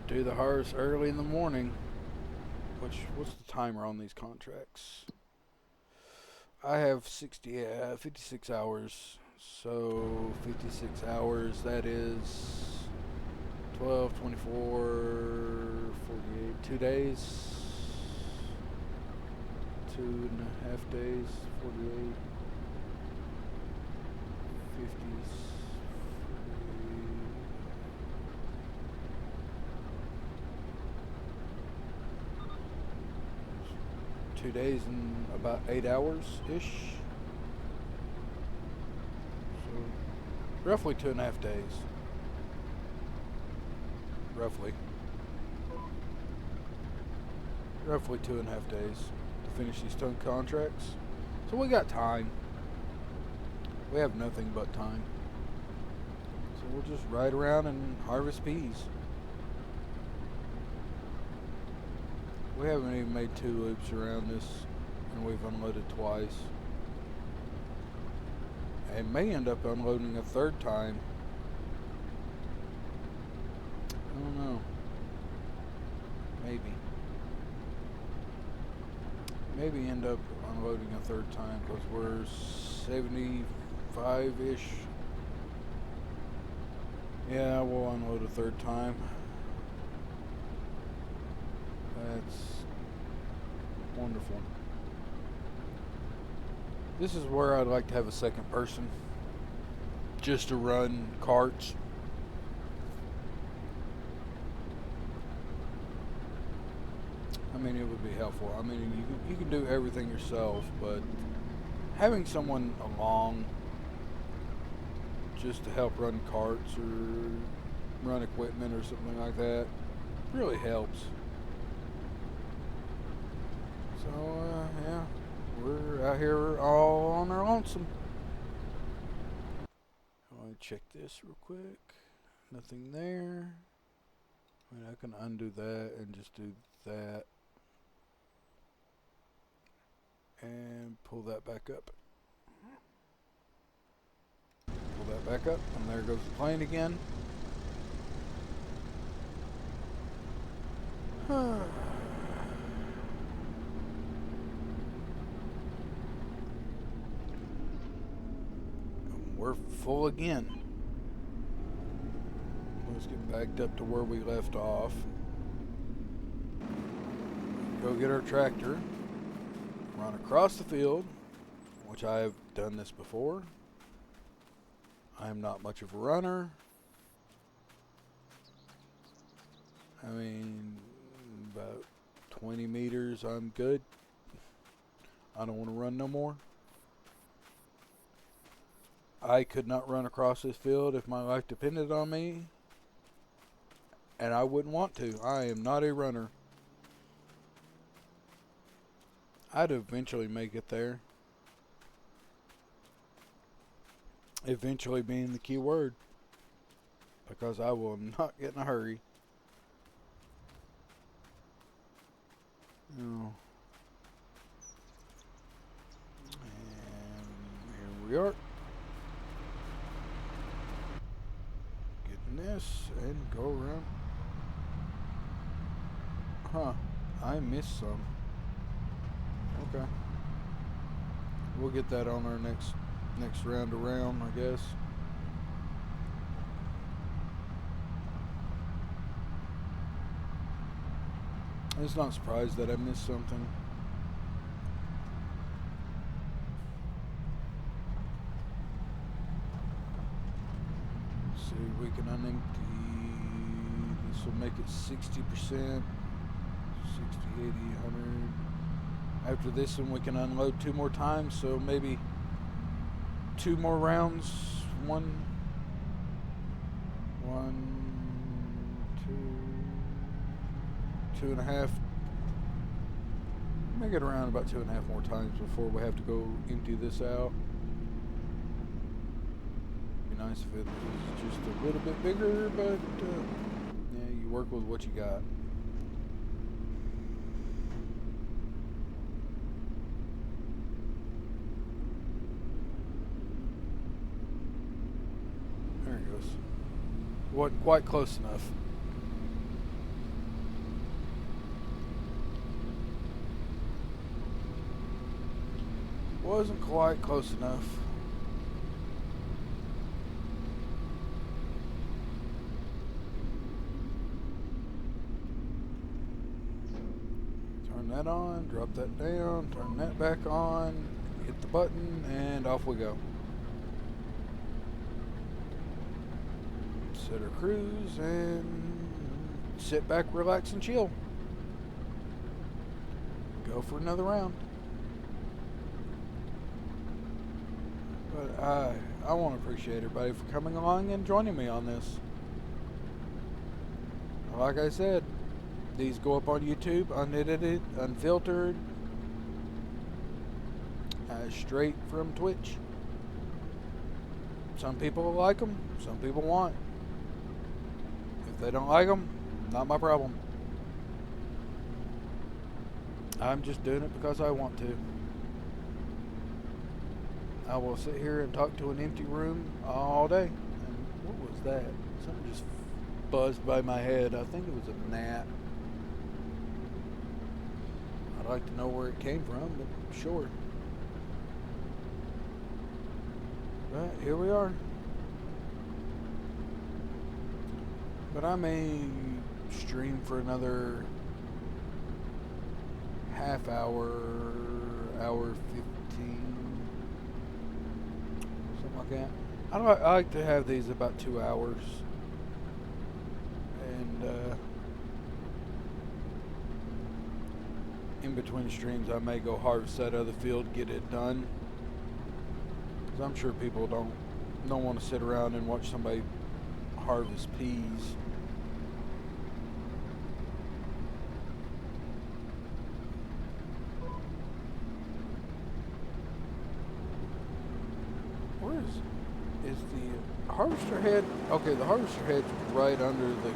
do the harvest early in the morning. What's the timer on these contracts? I have 56 hours. So 56 hours, that is 12, 24, 48, 2 days, 2.5 days, 48, 50, 2 days and about 8 hours-ish. So roughly 2.5 days. Roughly 2.5 days to finish these ton contracts. So we got time. We have nothing but time. So we'll just ride around and harvest peas. We haven't even made 2 loops around this, and we've unloaded twice. And may end up unloading a 3rd time. I don't know. Maybe end up unloading a 3rd time, because we're 75-ish. Yeah, we'll unload a 3rd time. That's wonderful. This is where I'd like to have a 2nd person, just to run carts. I mean, it would be helpful. I mean, you can do everything yourself, but having someone along just to help run carts or run equipment or something like that really helps. So, yeah, we're out here all on our lonesome. I want to check this real quick. Nothing there. I mean, I can undo that and just do that. And pull that back up. Pull that back up, and there goes the plane again. We're full again. Let's get backed up to where we left off. Go get our tractor. Run across the field, which I have done this before. I am not much of a runner. I mean, about 20 meters, I'm good. I don't want to run no more. I could not run across this field if my life depended on me. And I wouldn't want to. I am not a runner. I'd eventually make it there. Eventually being the key word. Because I will not get in a hurry. No. And here we are. Getting this and go around. Huh. I missed some. Okay. We'll get that on our next round around, I guess. I'm just not surprised that I missed something. Let's see, we can unempty. This will make it 60%. 60, 80, 100. After this one, we can unload 2 more times, so maybe 2 more rounds. 1, 2, 2.5. Make it around about 2.5 more times before we have to go empty this out. Be nice if it was just a little bit bigger, but yeah, you work with what you got. There it goes. Wasn't quite close enough. Wasn't quite close enough. Turn that on, drop that down, turn that back on, hit the button, and off we go. Set our cruise and sit back, relax, and chill. Go for another round. But I want to appreciate everybody for coming along and joining me on this. Like I said, these go up on YouTube, unedited, unfiltered, straight from Twitch. Some people like them, some people want. If they don't like them, not my problem. I'm just doing it because I want to. I will sit here and talk to an empty room all day. And what was that? Something just buzzed by my head. I think it was a gnat. I'd like to know where it came from, but sure. But here we are. But I may stream for another half hour, hour 15. Something like that. I like to have these about 2 hours. And in between streams, I may go harvest that other field, get it done. Because I'm sure people don't want to sit around and watch somebody harvest peas. Where is the harvester head? Okay, the harvester head's right under the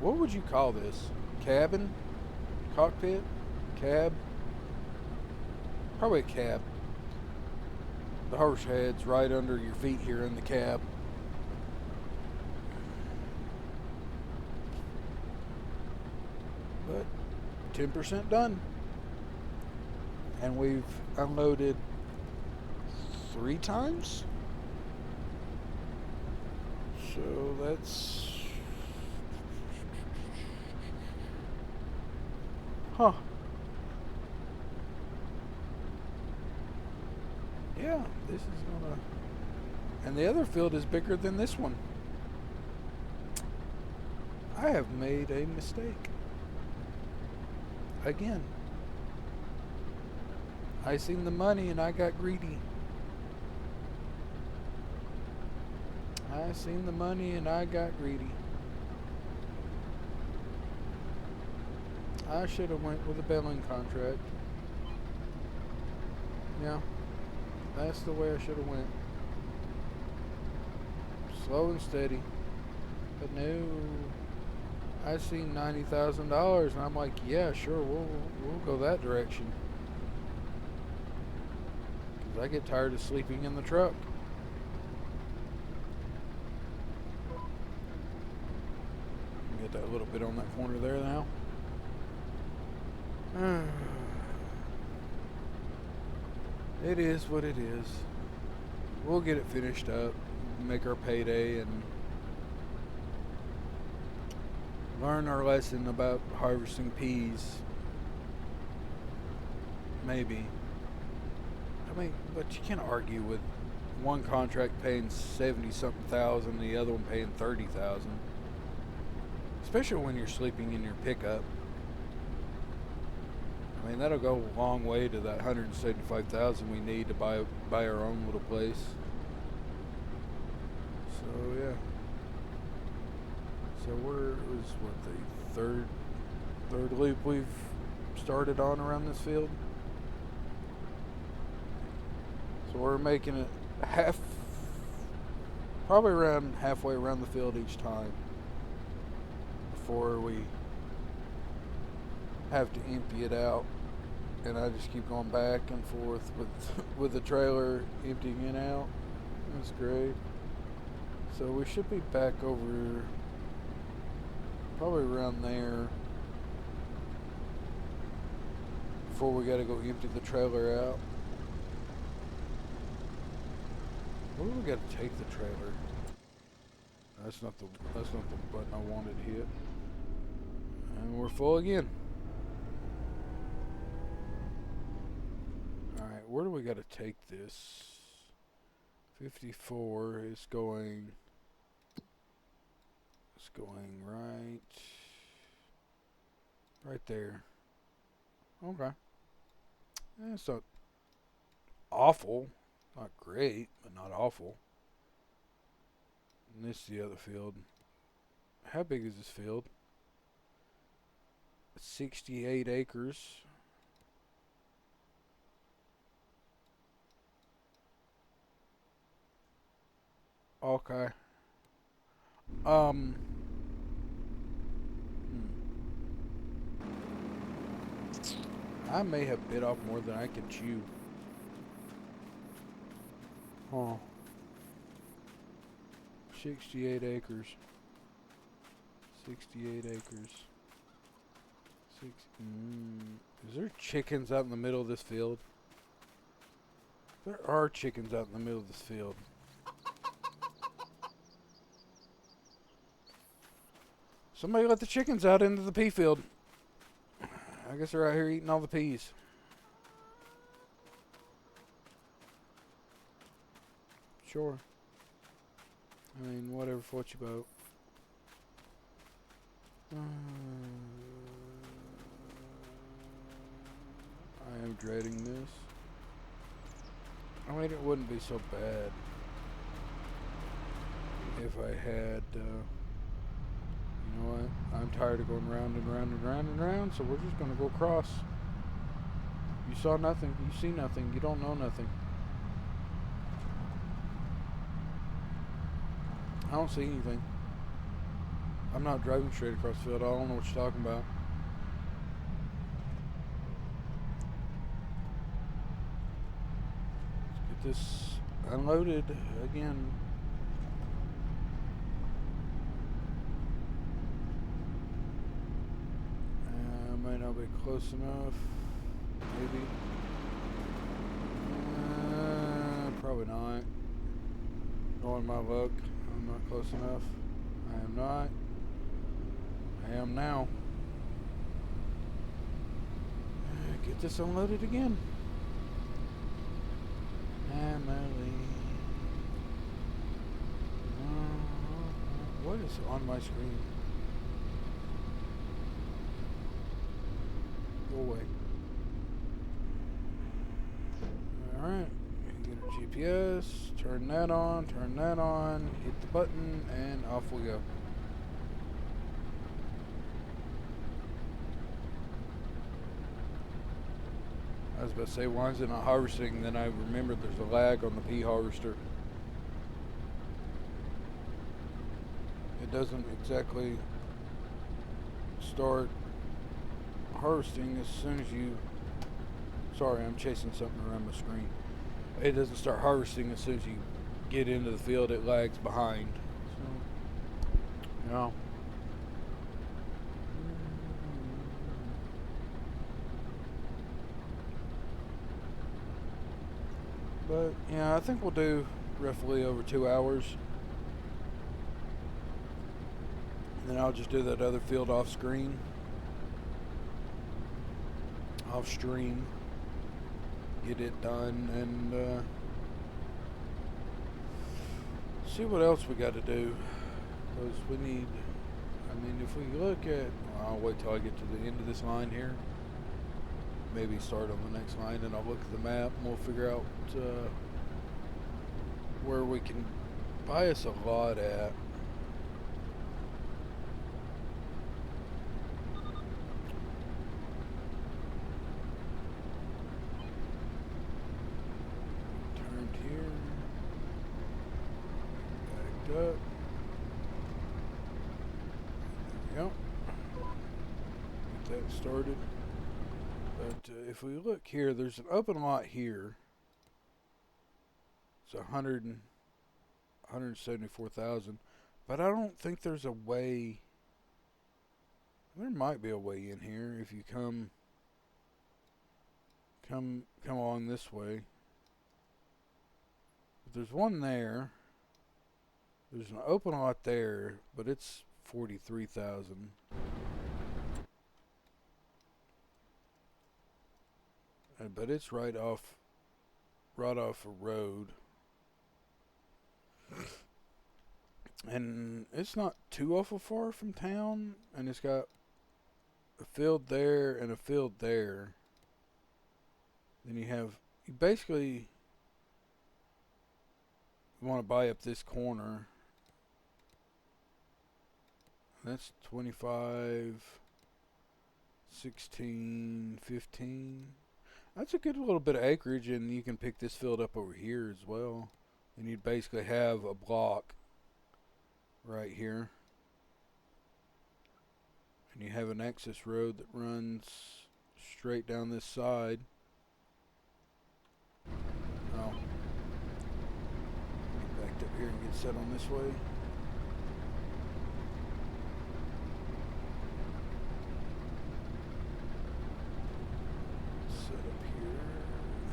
what would you call this? Cabin? Cockpit? Cab? Probably a cab. The harvester head's right under your feet here in the cab. But 10% done. And we've unloaded 3 times. So that's... Huh. Yeah, this is gonna... And the other field is bigger than this one. I have made a mistake. Again. I seen the money and I got greedy. I I seen the money and I got greedy. I should have went with a baling contract. Yeah, that's the way I should have went. Slow and steady. But no, I seen $90,000 and I'm like, yeah, sure, we'll go that direction. Cause I get tired of sleeping in the truck. Get that little bit on that corner there now. It is what it is. We'll get it finished up, make our payday, and learn our lesson about harvesting peas. Maybe. I mean, but you can't argue with one contract paying 70-something thousand, the other one paying 30,000. Especially when you're sleeping in your pickup. I mean, that'll go a long way to that 175,000 we need to buy our own little place. So yeah. So was what the third loop we've started on around this field. So we're making it probably around halfway around the field each time before we have to empty it out, and I just keep going back and forth with the trailer emptying it out. That's great. So we should be back over probably around there before we gotta go empty the trailer out. Where do we gotta take the trailer? That's not the button I wanted to hit. And we're full again. Alright, where do we gotta take this? 54 is going... It's going right there. Okay. It's not awful. Not great, but not awful. And this is the other field. How big is this field? 68 acres. Okay. I may have bit off more than I can chew. Huh. 68 acres. 68 acres. Is there chickens out in the middle of this field? There are chickens out in the middle of this field. Somebody let the chickens out into the pea field. I guess they're out here eating all the peas. Sure. I mean, whatever floats your boat. I am dreading this. I mean, it wouldn't be so bad if I had, you know what? I'm tired of going round and round and round and round, so we're just going to go across. You saw nothing. You see nothing. You don't know nothing. I don't see anything. I'm not driving straight across the field. I don't know what you're talking about. Let's get this unloaded again. Might not be close enough. Maybe. Probably not. Knowing my luck, I'm not close enough. I am not. I am now. Get this unloaded again. Emily. What is on my screen? Go away. Alright. Get our yes. Turn that on, hit the button, and off we go. I was about to say, why is it not harvesting? Then I remembered there's a lag on the pea harvester. It doesn't exactly start harvesting as soon as you... Sorry, I'm chasing something around my screen. It doesn't start harvesting as soon as you get into the field. It lags behind. So, yeah. But, yeah, I think we'll do roughly over 2 hours. And then I'll just do that other field off screen. Off stream. Get it done and see what else we got to do. Because we need... I mean, if we look at... Well, I'll wait till I get to the end of this line here. Maybe start on the next line, and I'll look at the map and we'll figure out where we can buy us a lot at. Turned here. Backed up. There we go. Get that started. But if we look here, there's an open lot here. It's 174,000. But I don't think there's a way. There might be a way in here if you come along this way. But there's one there. There's an open lot there, but it's 43,000. But it's right off a road. And it's not too awful far from town, and it's got a field there and a field there. Then you basically want to buy up this corner. That's 25, 16, 15. That's a good little bit of acreage, and you can pick this field up over here as well. And you'd basically have a block right here. And you have an access road that runs straight down this side. Oh. Get backed up here and get set on this way. Set up here.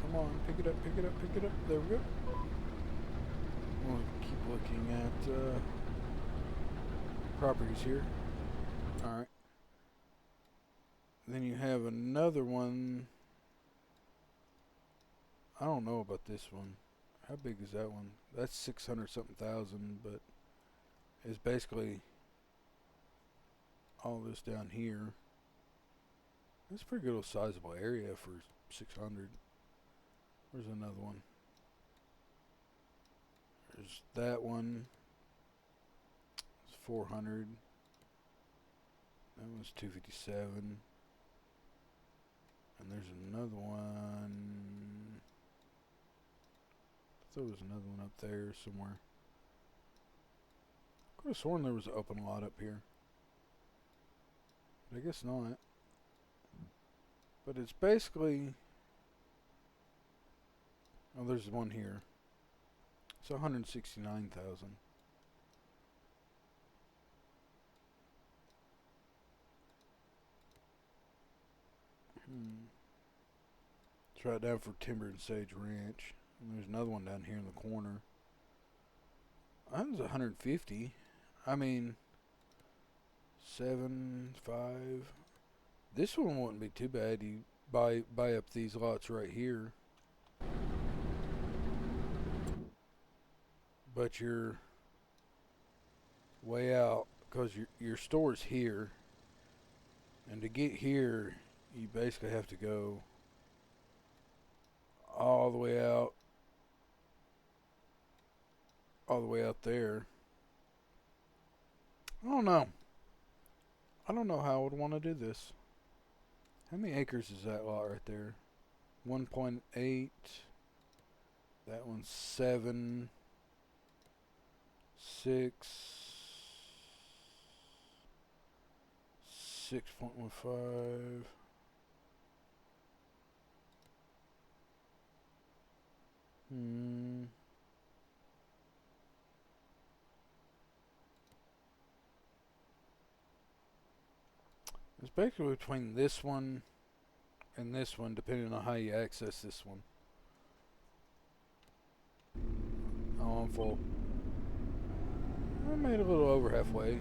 Come on, pick it up, pick it up, pick it up. There we go. We'll keep looking at properties here. Alright. Then you have another one. I don't know about this one. How big is that one? That's 600 something thousand, but it's basically all this down here. That's a pretty good sizable area for 600. Where's another one? There's that one. It's 400. That one's 257. And there's another one. I thought there was another one up there somewhere. I could have sworn there was an open lot up here. But I guess not. But it's basically... Oh, there's one here. It's 169,000. Try it down for Timber and Sage Ranch. And there's another one down here in the corner. That was 150. I mean, 7, 5. This one wouldn't be too bad. You buy up these lots right here. But you're way out because your store's here. And to get here, you basically have to go all the way out all the way out there. I don't know. I don't know how I would want to do this. How many acres is that lot right there? 1.8. That one's 7. 6. 6.15. It's basically between this one and this one, depending on how you access this one. Oh, I'm full. I made a little over halfway.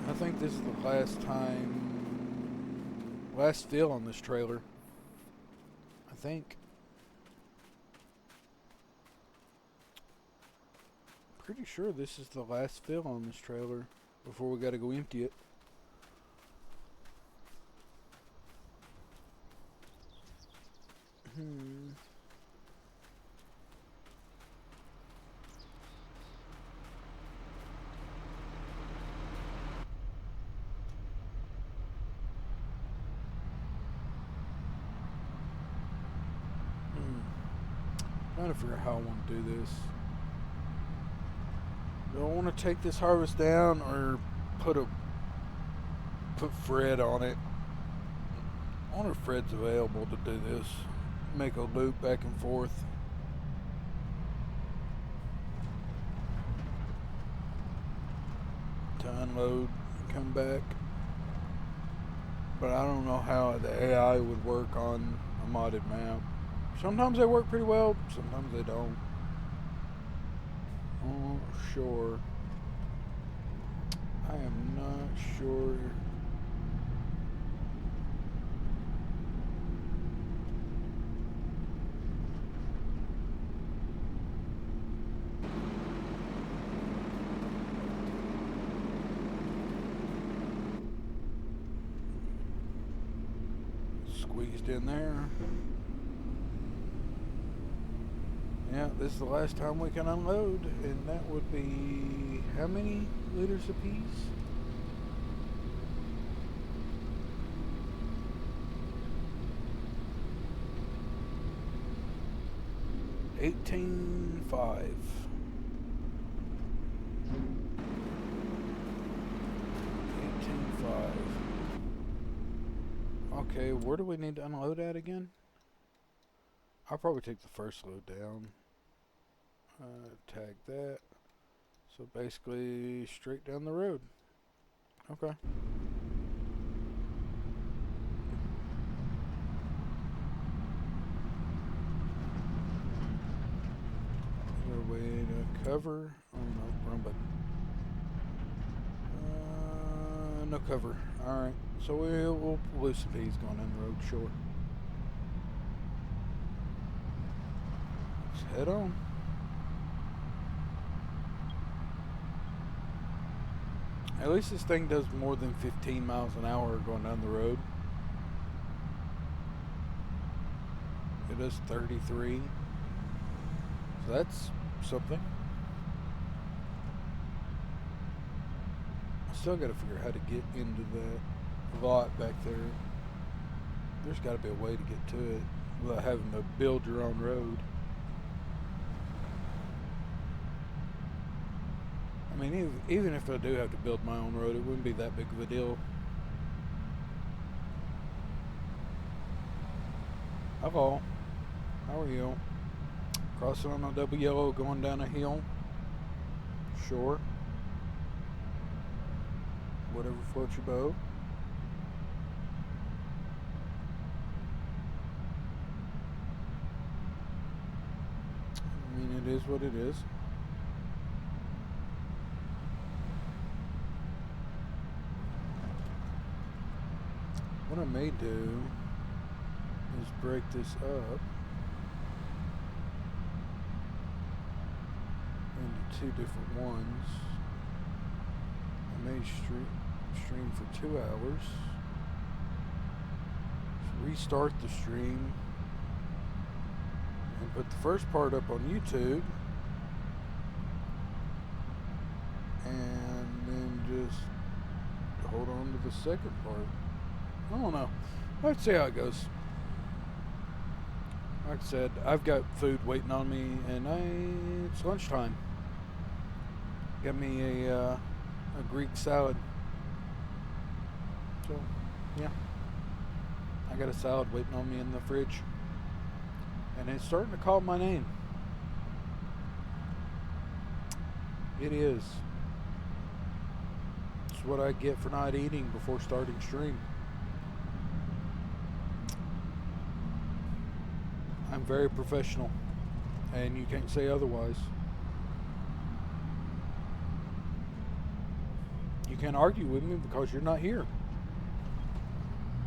I think this is the last fill on this trailer. I think. Pretty sure this is the last fill on this trailer before we gotta go empty it. Trying to figure out how I want to do this. Do I want to take this harvest down or put Fred on it? I wonder if Fred's available to do this. Make a loop back and forth. To unload and come back. But I don't know how the AI would work on a modded map. Sometimes they work pretty well, sometimes they don't. Oh, sure. I am not sure. Squeezed in there. Yeah, this is the last time we can unload, and that would be how many liters apiece? $18.5. Okay, where do we need to unload at again? I'll probably take the first load down. Tag that. So basically straight down the road. Okay. Is there a way to cover? Oh no, wrong button. No cover. Alright. So we'll loosen these going down the road, sure. Let's head on. At least this thing does more than 15 miles an hour going down the road. It does 33. So that's something. I still gotta figure out how to get into that lot back there. There's gotta be a way to get to it without having to build your own road. I mean, even if I do have to build my own road, it wouldn't be that big of a deal. Hello. How are you? Crossing on a double yellow going down a hill? Sure. Whatever floats your boat. I mean, it is what it is. What I may do is break this up into two different ones. I may stream for 2 hours. Restart the stream. and put the first part up on YouTube, and then just hold on to the second part. I don't know. Let's see how it goes. Like I said, I've got food waiting on me, and it's lunchtime. Got me a Greek salad. So, yeah. I got a salad waiting on me in the fridge. And it's starting to call my name. It is. It's what I get for not eating before starting stream. I'm very professional, and you can't say otherwise. You can't argue with me because you're not here.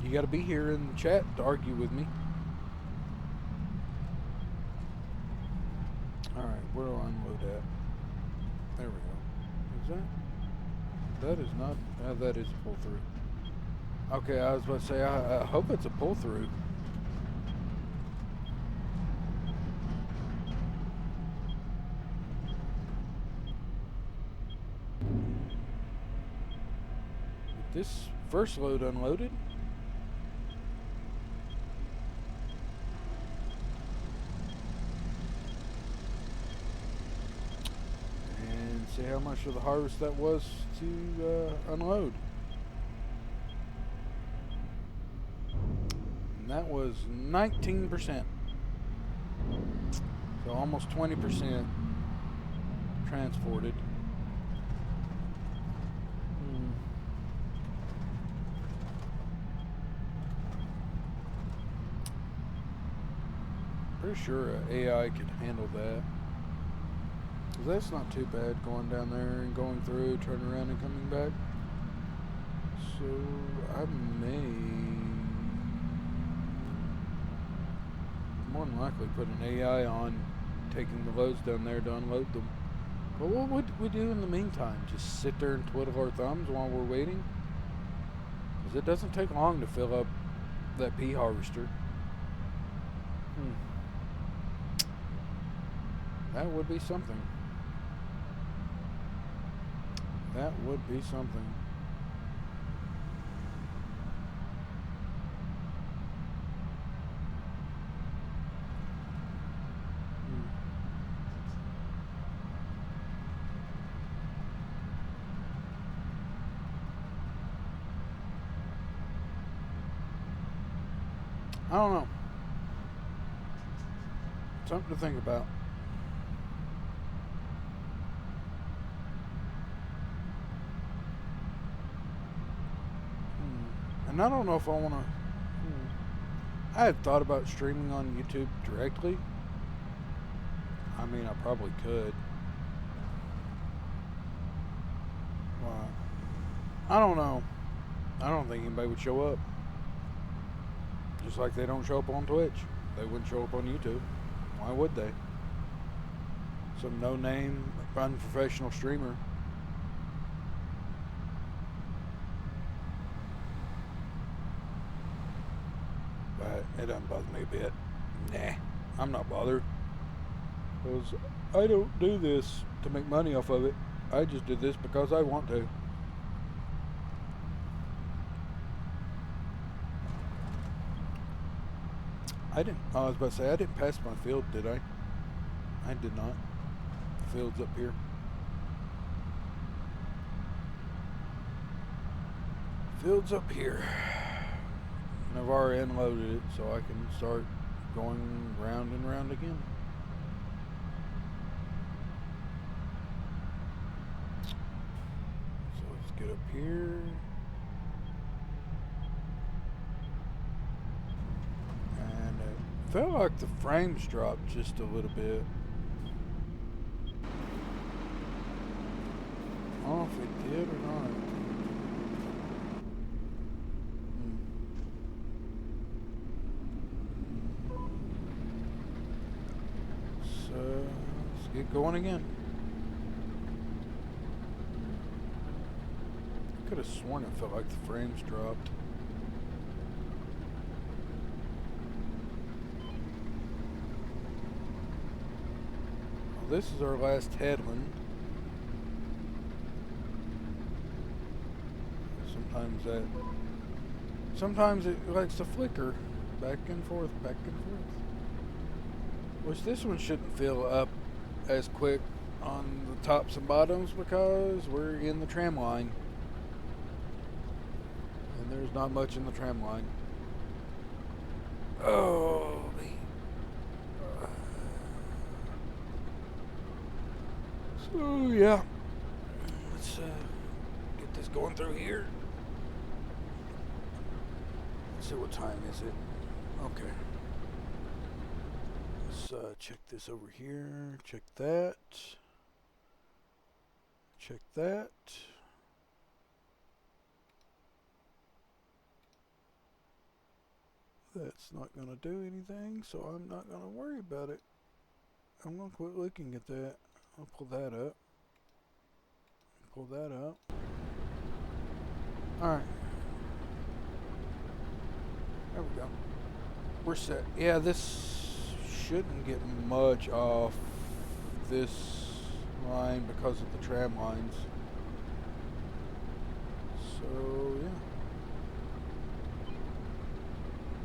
You got to be here in the chat to argue with me. Alright, where do I unload at? There we go. Is that? That is not... that is a pull through. Okay, I was about to say, I hope it's a pull through. This first load unloaded. And see how much of the harvest that was to unload. And that was 19%. So almost 20% transported. Pretty sure AI could handle that. Because that's not too bad, going down there and going through, turning around and coming back. So I may more than likely put an AI on taking the loads down there to unload them. But what would we do in the meantime? Just sit there and twiddle our thumbs while we're waiting? Because it doesn't take long to fill up that pea harvester. That would be something. That would be something. I don't know. Something to think about. And I don't know if I want to... I had thought about streaming on YouTube directly. I mean, I probably could. Well, I don't know. I don't think anybody would show up. Just like they don't show up on Twitch. They wouldn't show up on YouTube. Why would they? Some no-name, unprofessional streamer. But it doesn't bother me a bit. Nah, I'm not bothered. Because I don't do this to make money off of it. I just do this because I want to. I was about to say, I didn't pass my field, did I? I did not. The field's up here. Field's up here. And I've already unloaded it, so I can start going round and round again. So let's get up here. Felt like the frames dropped just a little bit. I don't know if it did or not. So let's get going again. I could have sworn it felt like the frames dropped. this is our last headland. Sometimes it likes to flicker back and forth, back and forth. Which this one shouldn't fill up as quick on the tops and bottoms because we're in the tram line. And there's not much in the tram line. Oh, so yeah, let's get this going through here. Let's see, what time is it? Okay. Let's check this over here. Check that. Check that. That's not going to do anything, so I'm not going to worry about it. I'm going to quit looking at that. I'll pull that up. Pull that up. Alright. There we go. We're set. Yeah, this shouldn't get much off this line because of the tram lines. So, yeah.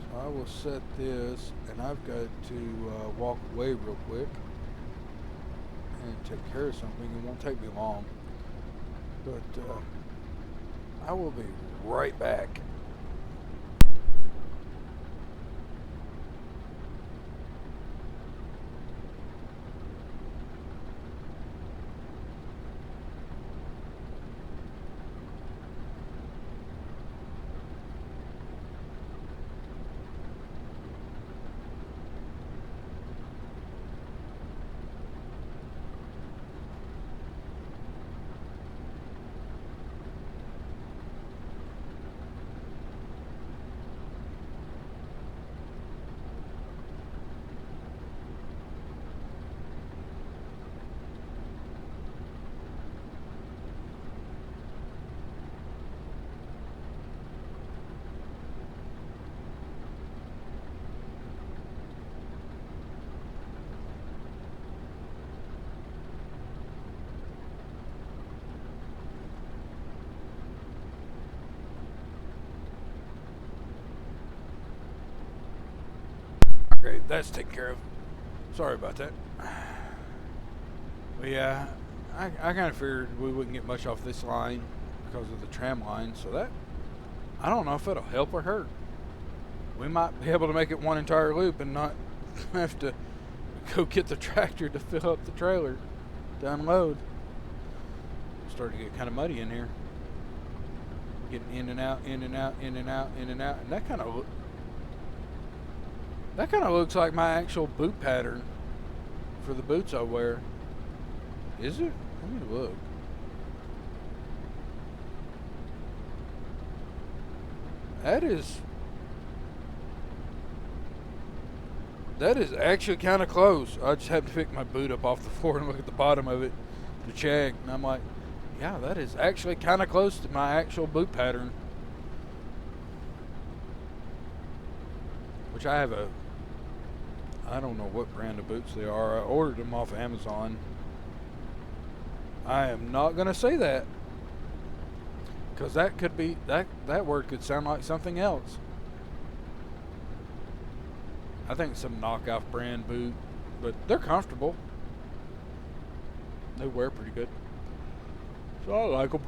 So I will set this, and I've got to walk away real quick and take care of something. It won't take me long. But I will be right back. Okay, that's taken care of. Sorry about that. But yeah, I kind of figured we wouldn't get much off this line because of the tram line, so that, I don't know if it'll help or hurt. We might be able to make it one entire loop and not have to go get the tractor to fill up the trailer to unload. It's starting to get kind of muddy in here. Getting in and out, in and out, in and out, in and out, and that kind of looks like my actual boot pattern for the boots I wear. Is it? Let me look. That is actually kind of close. I just have to pick my boot up off the floor and look at the bottom of it to check. And I'm like, yeah, that is actually kind of close to my actual boot pattern. Which I don't know what brand of boots they are. I ordered them off Amazon. I am not going to say that. Because that could be, that word could sound like something else. I think it's some knockoff brand boot. But they're comfortable. They wear pretty good. So I like them.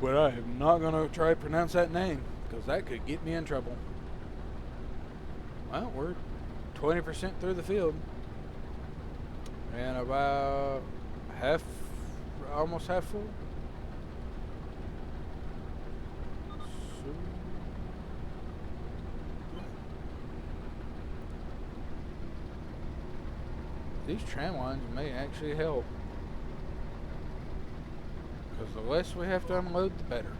But I am not going to try to pronounce that name. Because that could get me in trouble. Well, we're 20% through the field. And about almost half full. So, these tram lines may actually help. Because the less we have to unload, the better.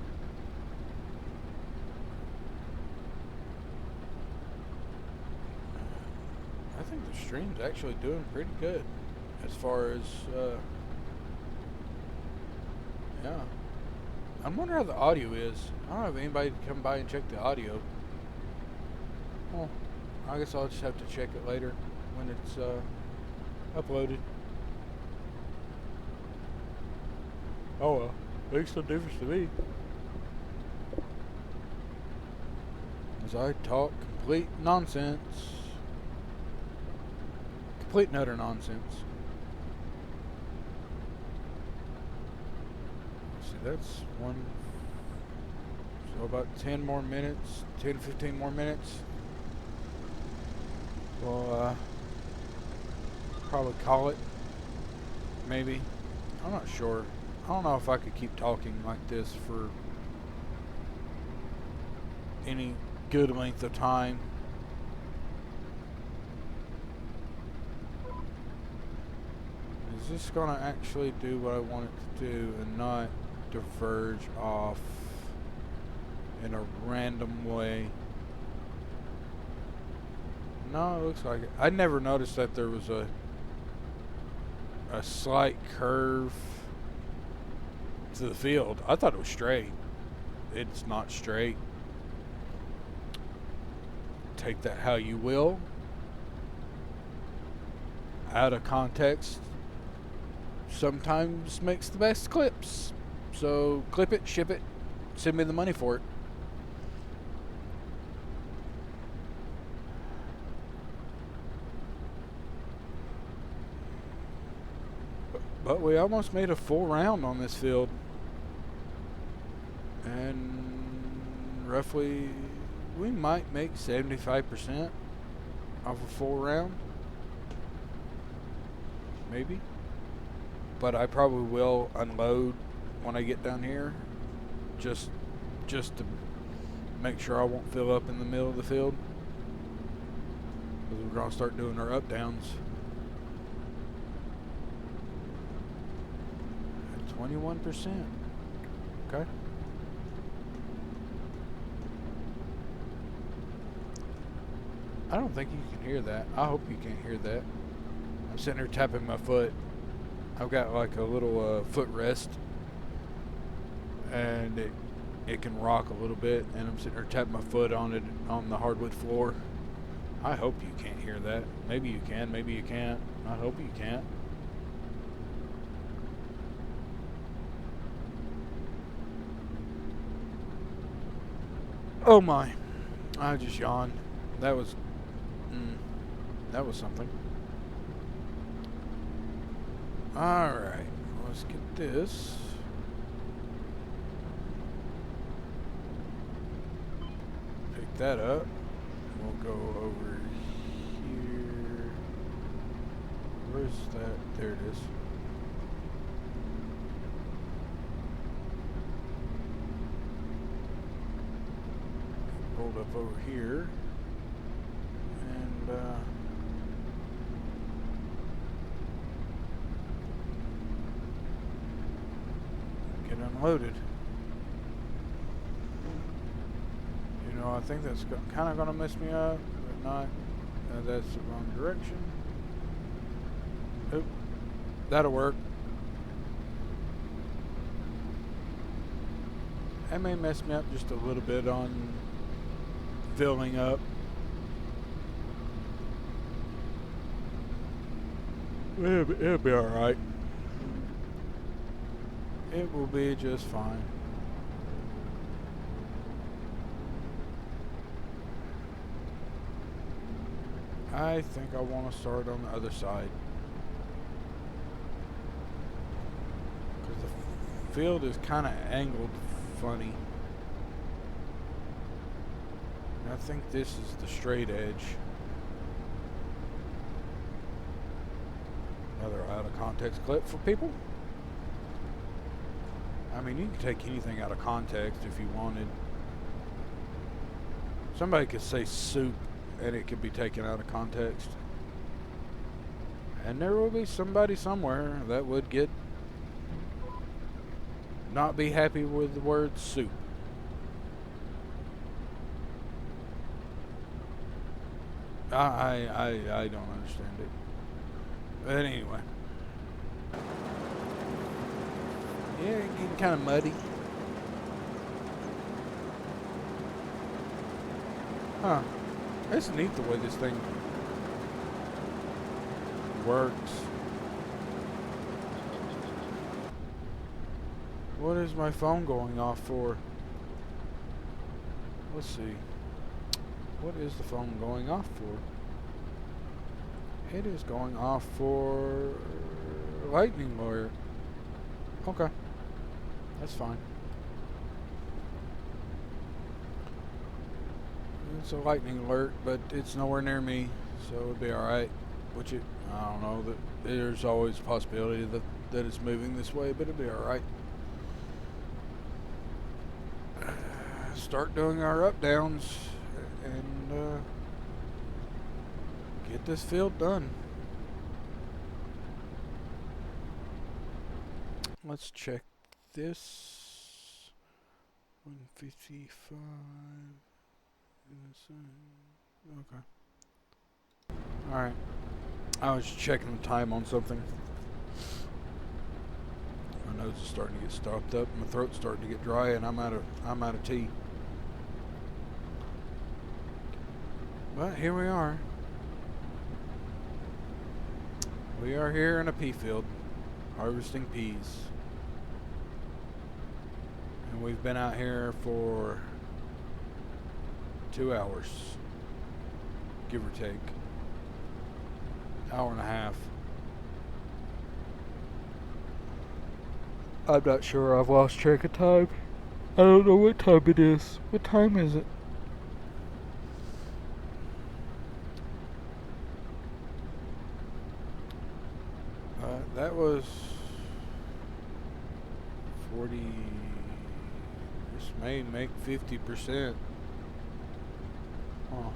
I think the stream's actually doing pretty good as far as yeah. I wonder how the audio is. I don't know if anybody can come by and check the audio. Well, I guess I'll just have to check it later when it's Uploaded. Oh well. Makes no difference to me. As I talk complete nonsense. Complete and utter nonsense. See, that's one. So about 10 more minutes, 10 15 more minutes. We'll probably call it. Maybe. I'm not sure. I don't know if I could keep talking like this for any good length of time. Is this going to actually do what I want it to do and not diverge off in a random way? No, it looks like it. I never noticed that there was a slight curve to the field. I thought it was straight. It's not straight. Take that how you will. Out of context sometimes makes the best clips. So clip it, ship it, send me the money for it. But we almost made a full round on this field. And roughly, we might make 75% off a full round. Maybe. But I probably will unload when I get down here. Just to make sure I won't fill up in the middle of the field. Because we're going to start doing our up downs. 21%. Okay. I don't think you can hear that. I hope you can't hear that. I'm sitting here tapping my foot. I've got like a little foot rest. And it can rock a little bit. And I'm sitting here tapping my foot on it on the hardwood floor. I hope you can't hear that. Maybe you can. Maybe you can't. I hope you can't. Oh my. I just yawned. That was something. Alright. Let's get this. Pick that up. We'll go over here. Where's that? There it is. Hold up over here and get unloaded. You know, I think that's kind of going to mess me up, but not. That's the wrong direction. Oop, that'll work. That may mess me up just a little bit on filling up. It'll be alright. It will be just fine. I think I want to start on the other side. Because the field is kind of angled funny. I think this is the straight edge. Another out of context clip for people. I mean, you can take anything out of context if you wanted. Somebody could say soup and it could be taken out of context. And there will be somebody somewhere that would not be happy with the word soup. I don't understand it. But anyway. Yeah, it's getting kind of muddy. Huh. It's neat the way this thing works. What is my phone going off for? Let's see. What is the phone going off for? It is going off for lightning alert. Okay. That's fine. It's a lightning alert, but it's nowhere near me, so it'll be alright. I don't know, that there's always a possibility that it's moving this way, but it'll be alright. Start doing our up downs and get this field done. Let's check this. 155. Okay. Alright. I was checking the time on something. My nose is starting to get stopped up. My throat's starting to get dry, and I'm out of tea. But here we are. We are here in a pea field, harvesting peas. And we've been out here for 2 hours, give or take. Hour and a half. I'm not sure. I've lost track of time. I don't know what time it is. What time is it? That was 40. This may make 50%. Huh.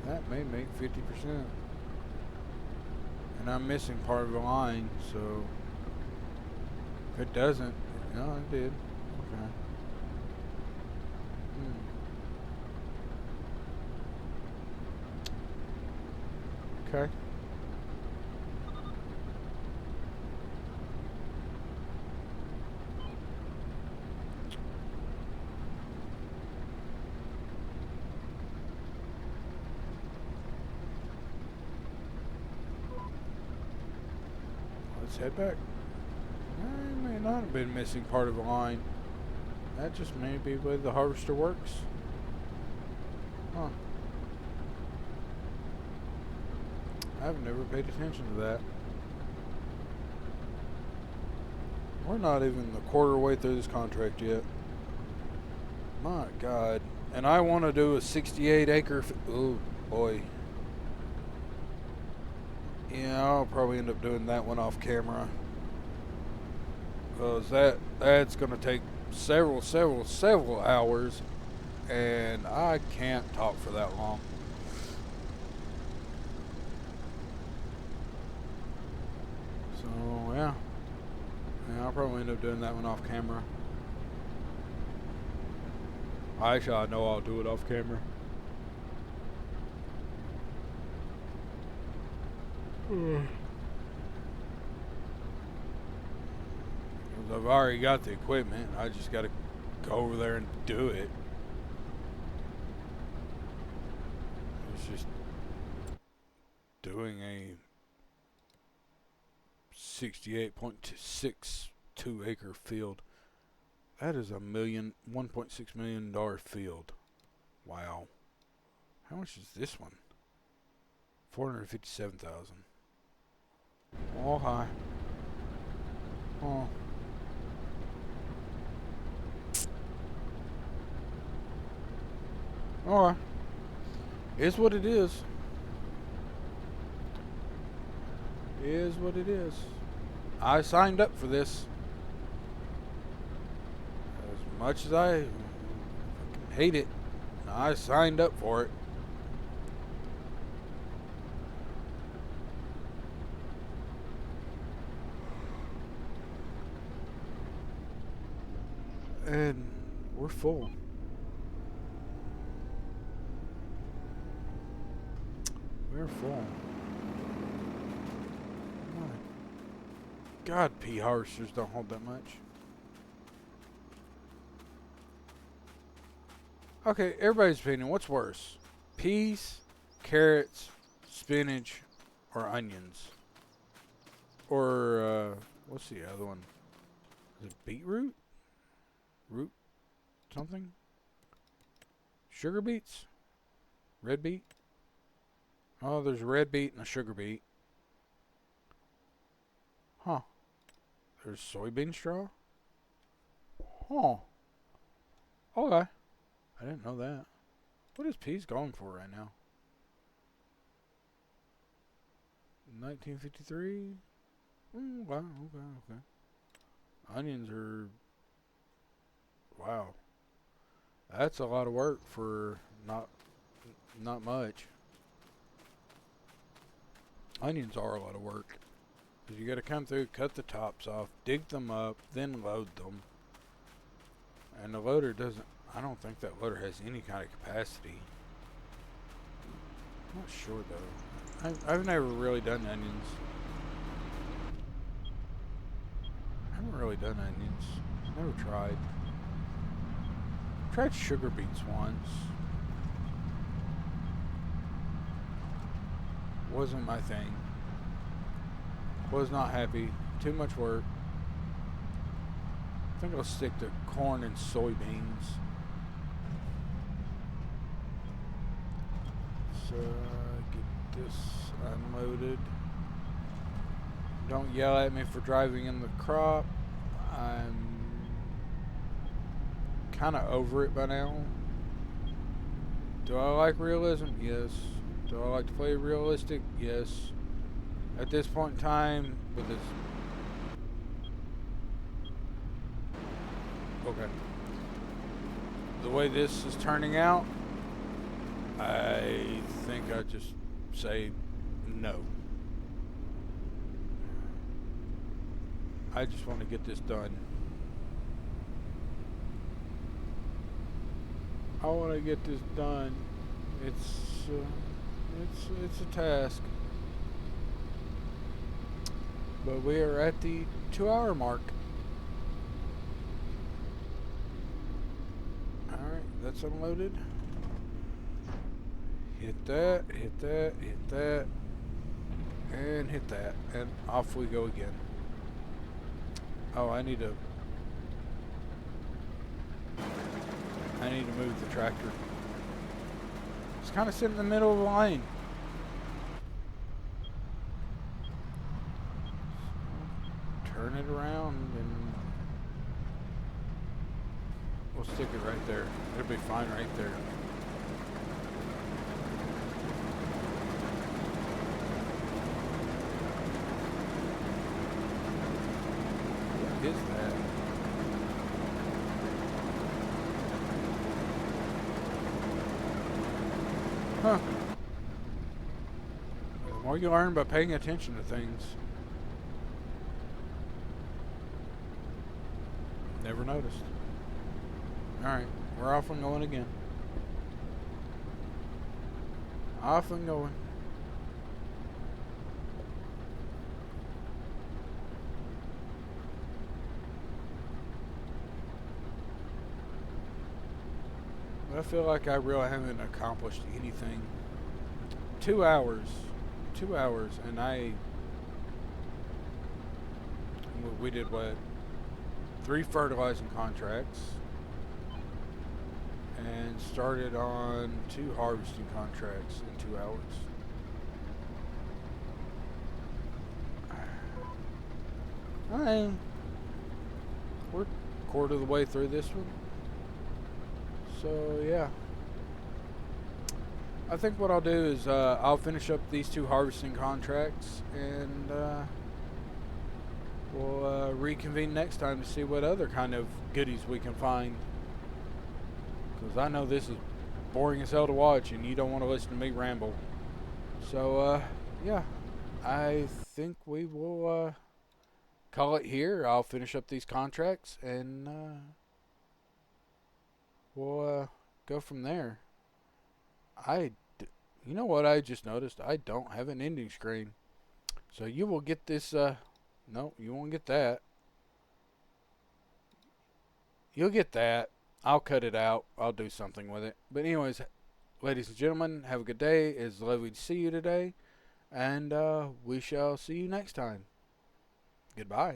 That may make 50%. And I'm missing part of the line, so if it doesn't, no, it did. Okay. Okay. Let's head back. I may not have been missing part of a line. That just may be the way the harvester works. Huh. I've never paid attention to that. We're not even the quarter way through this contract yet. My God. And I want to do a 68 acre... Oh, boy. Yeah, I'll probably end up doing that one off camera. Because that's going to take several hours. And I can't talk for that long. So, yeah. I'll probably end up doing that one off camera. Actually, I know I'll do it off camera. I've already got the equipment. I just got to go over there and do it. It's just doing a 68.62 acre field. That is $1.6 million field. Wow. How much is this one? $457,000. Oh, hi. Oh. Alright. Is what it is. Is what it is. I signed up for this. As much as I hate it, I signed up for it. And we're full. We're full. My God, pea harvesters don't hold that much. Okay, everybody's opinion, what's worse? Peas, carrots, spinach, or onions. Or, what's the other one? Is it beetroot? Root something? Sugar beets? Red beet? Oh, there's a red beet and a sugar beet. Huh. There's soybean straw? Huh. Okay. I didn't know that. What is peas going for right now? 1953? Wow, okay. Onions are... Wow. That's a lot of work for not much. Onions are a lot of work. Because you got to come through, cut the tops off, dig them up, then load them. And the loader doesn't... I don't think that loader has any kind of capacity. I'm not sure though. I've never really done onions. I haven't really done onions. Never tried. Tried sugar beets once. Wasn't my thing. Was not happy. Too much work. I think I'll stick to corn and soybeans. So, get this unloaded. Don't yell at me for driving in the crop. I'm kind of over it by now. Do I like realism? Yes. Do I like to play realistic? Yes. At this point in time, with this... Okay. The way this is turning out, I think I just say no. I just want to get this done. I want to get this done. It's a task. But we are at the 2-hour mark. Alright, that's unloaded. Hit that, hit that, hit that, and hit that. And off we go again. Oh, I need to move the tractor. It's kind of sitting in the middle of the lane. Turn it around and we'll stick it right there. It'll be fine right there. What is that? Huh. The more you learn by paying attention to things. Never noticed. Alright, we're off and going again. Off and going. But I feel like I really haven't accomplished anything. 2 hours. 2 hours, and we did what? 3 fertilizing contracts. And started on 2 harvesting contracts in 2 hours. Alright. We're a quarter of the way through this one. So, yeah. I think what I'll do is I'll finish up these 2 harvesting contracts and we'll reconvene next time to see what other kind of goodies we can find. Because I know this is boring as hell to watch and you don't want to listen to me ramble. So, yeah. I think we will call it here. I'll finish up these contracts and we'll go from there. You know what I just noticed? I don't have an ending screen. So you will get this, no, you won't get that. You'll get that. I'll cut it out. I'll do something with it. But anyways, ladies and gentlemen, have a good day. It's lovely to see you today. And we shall see you next time. Goodbye.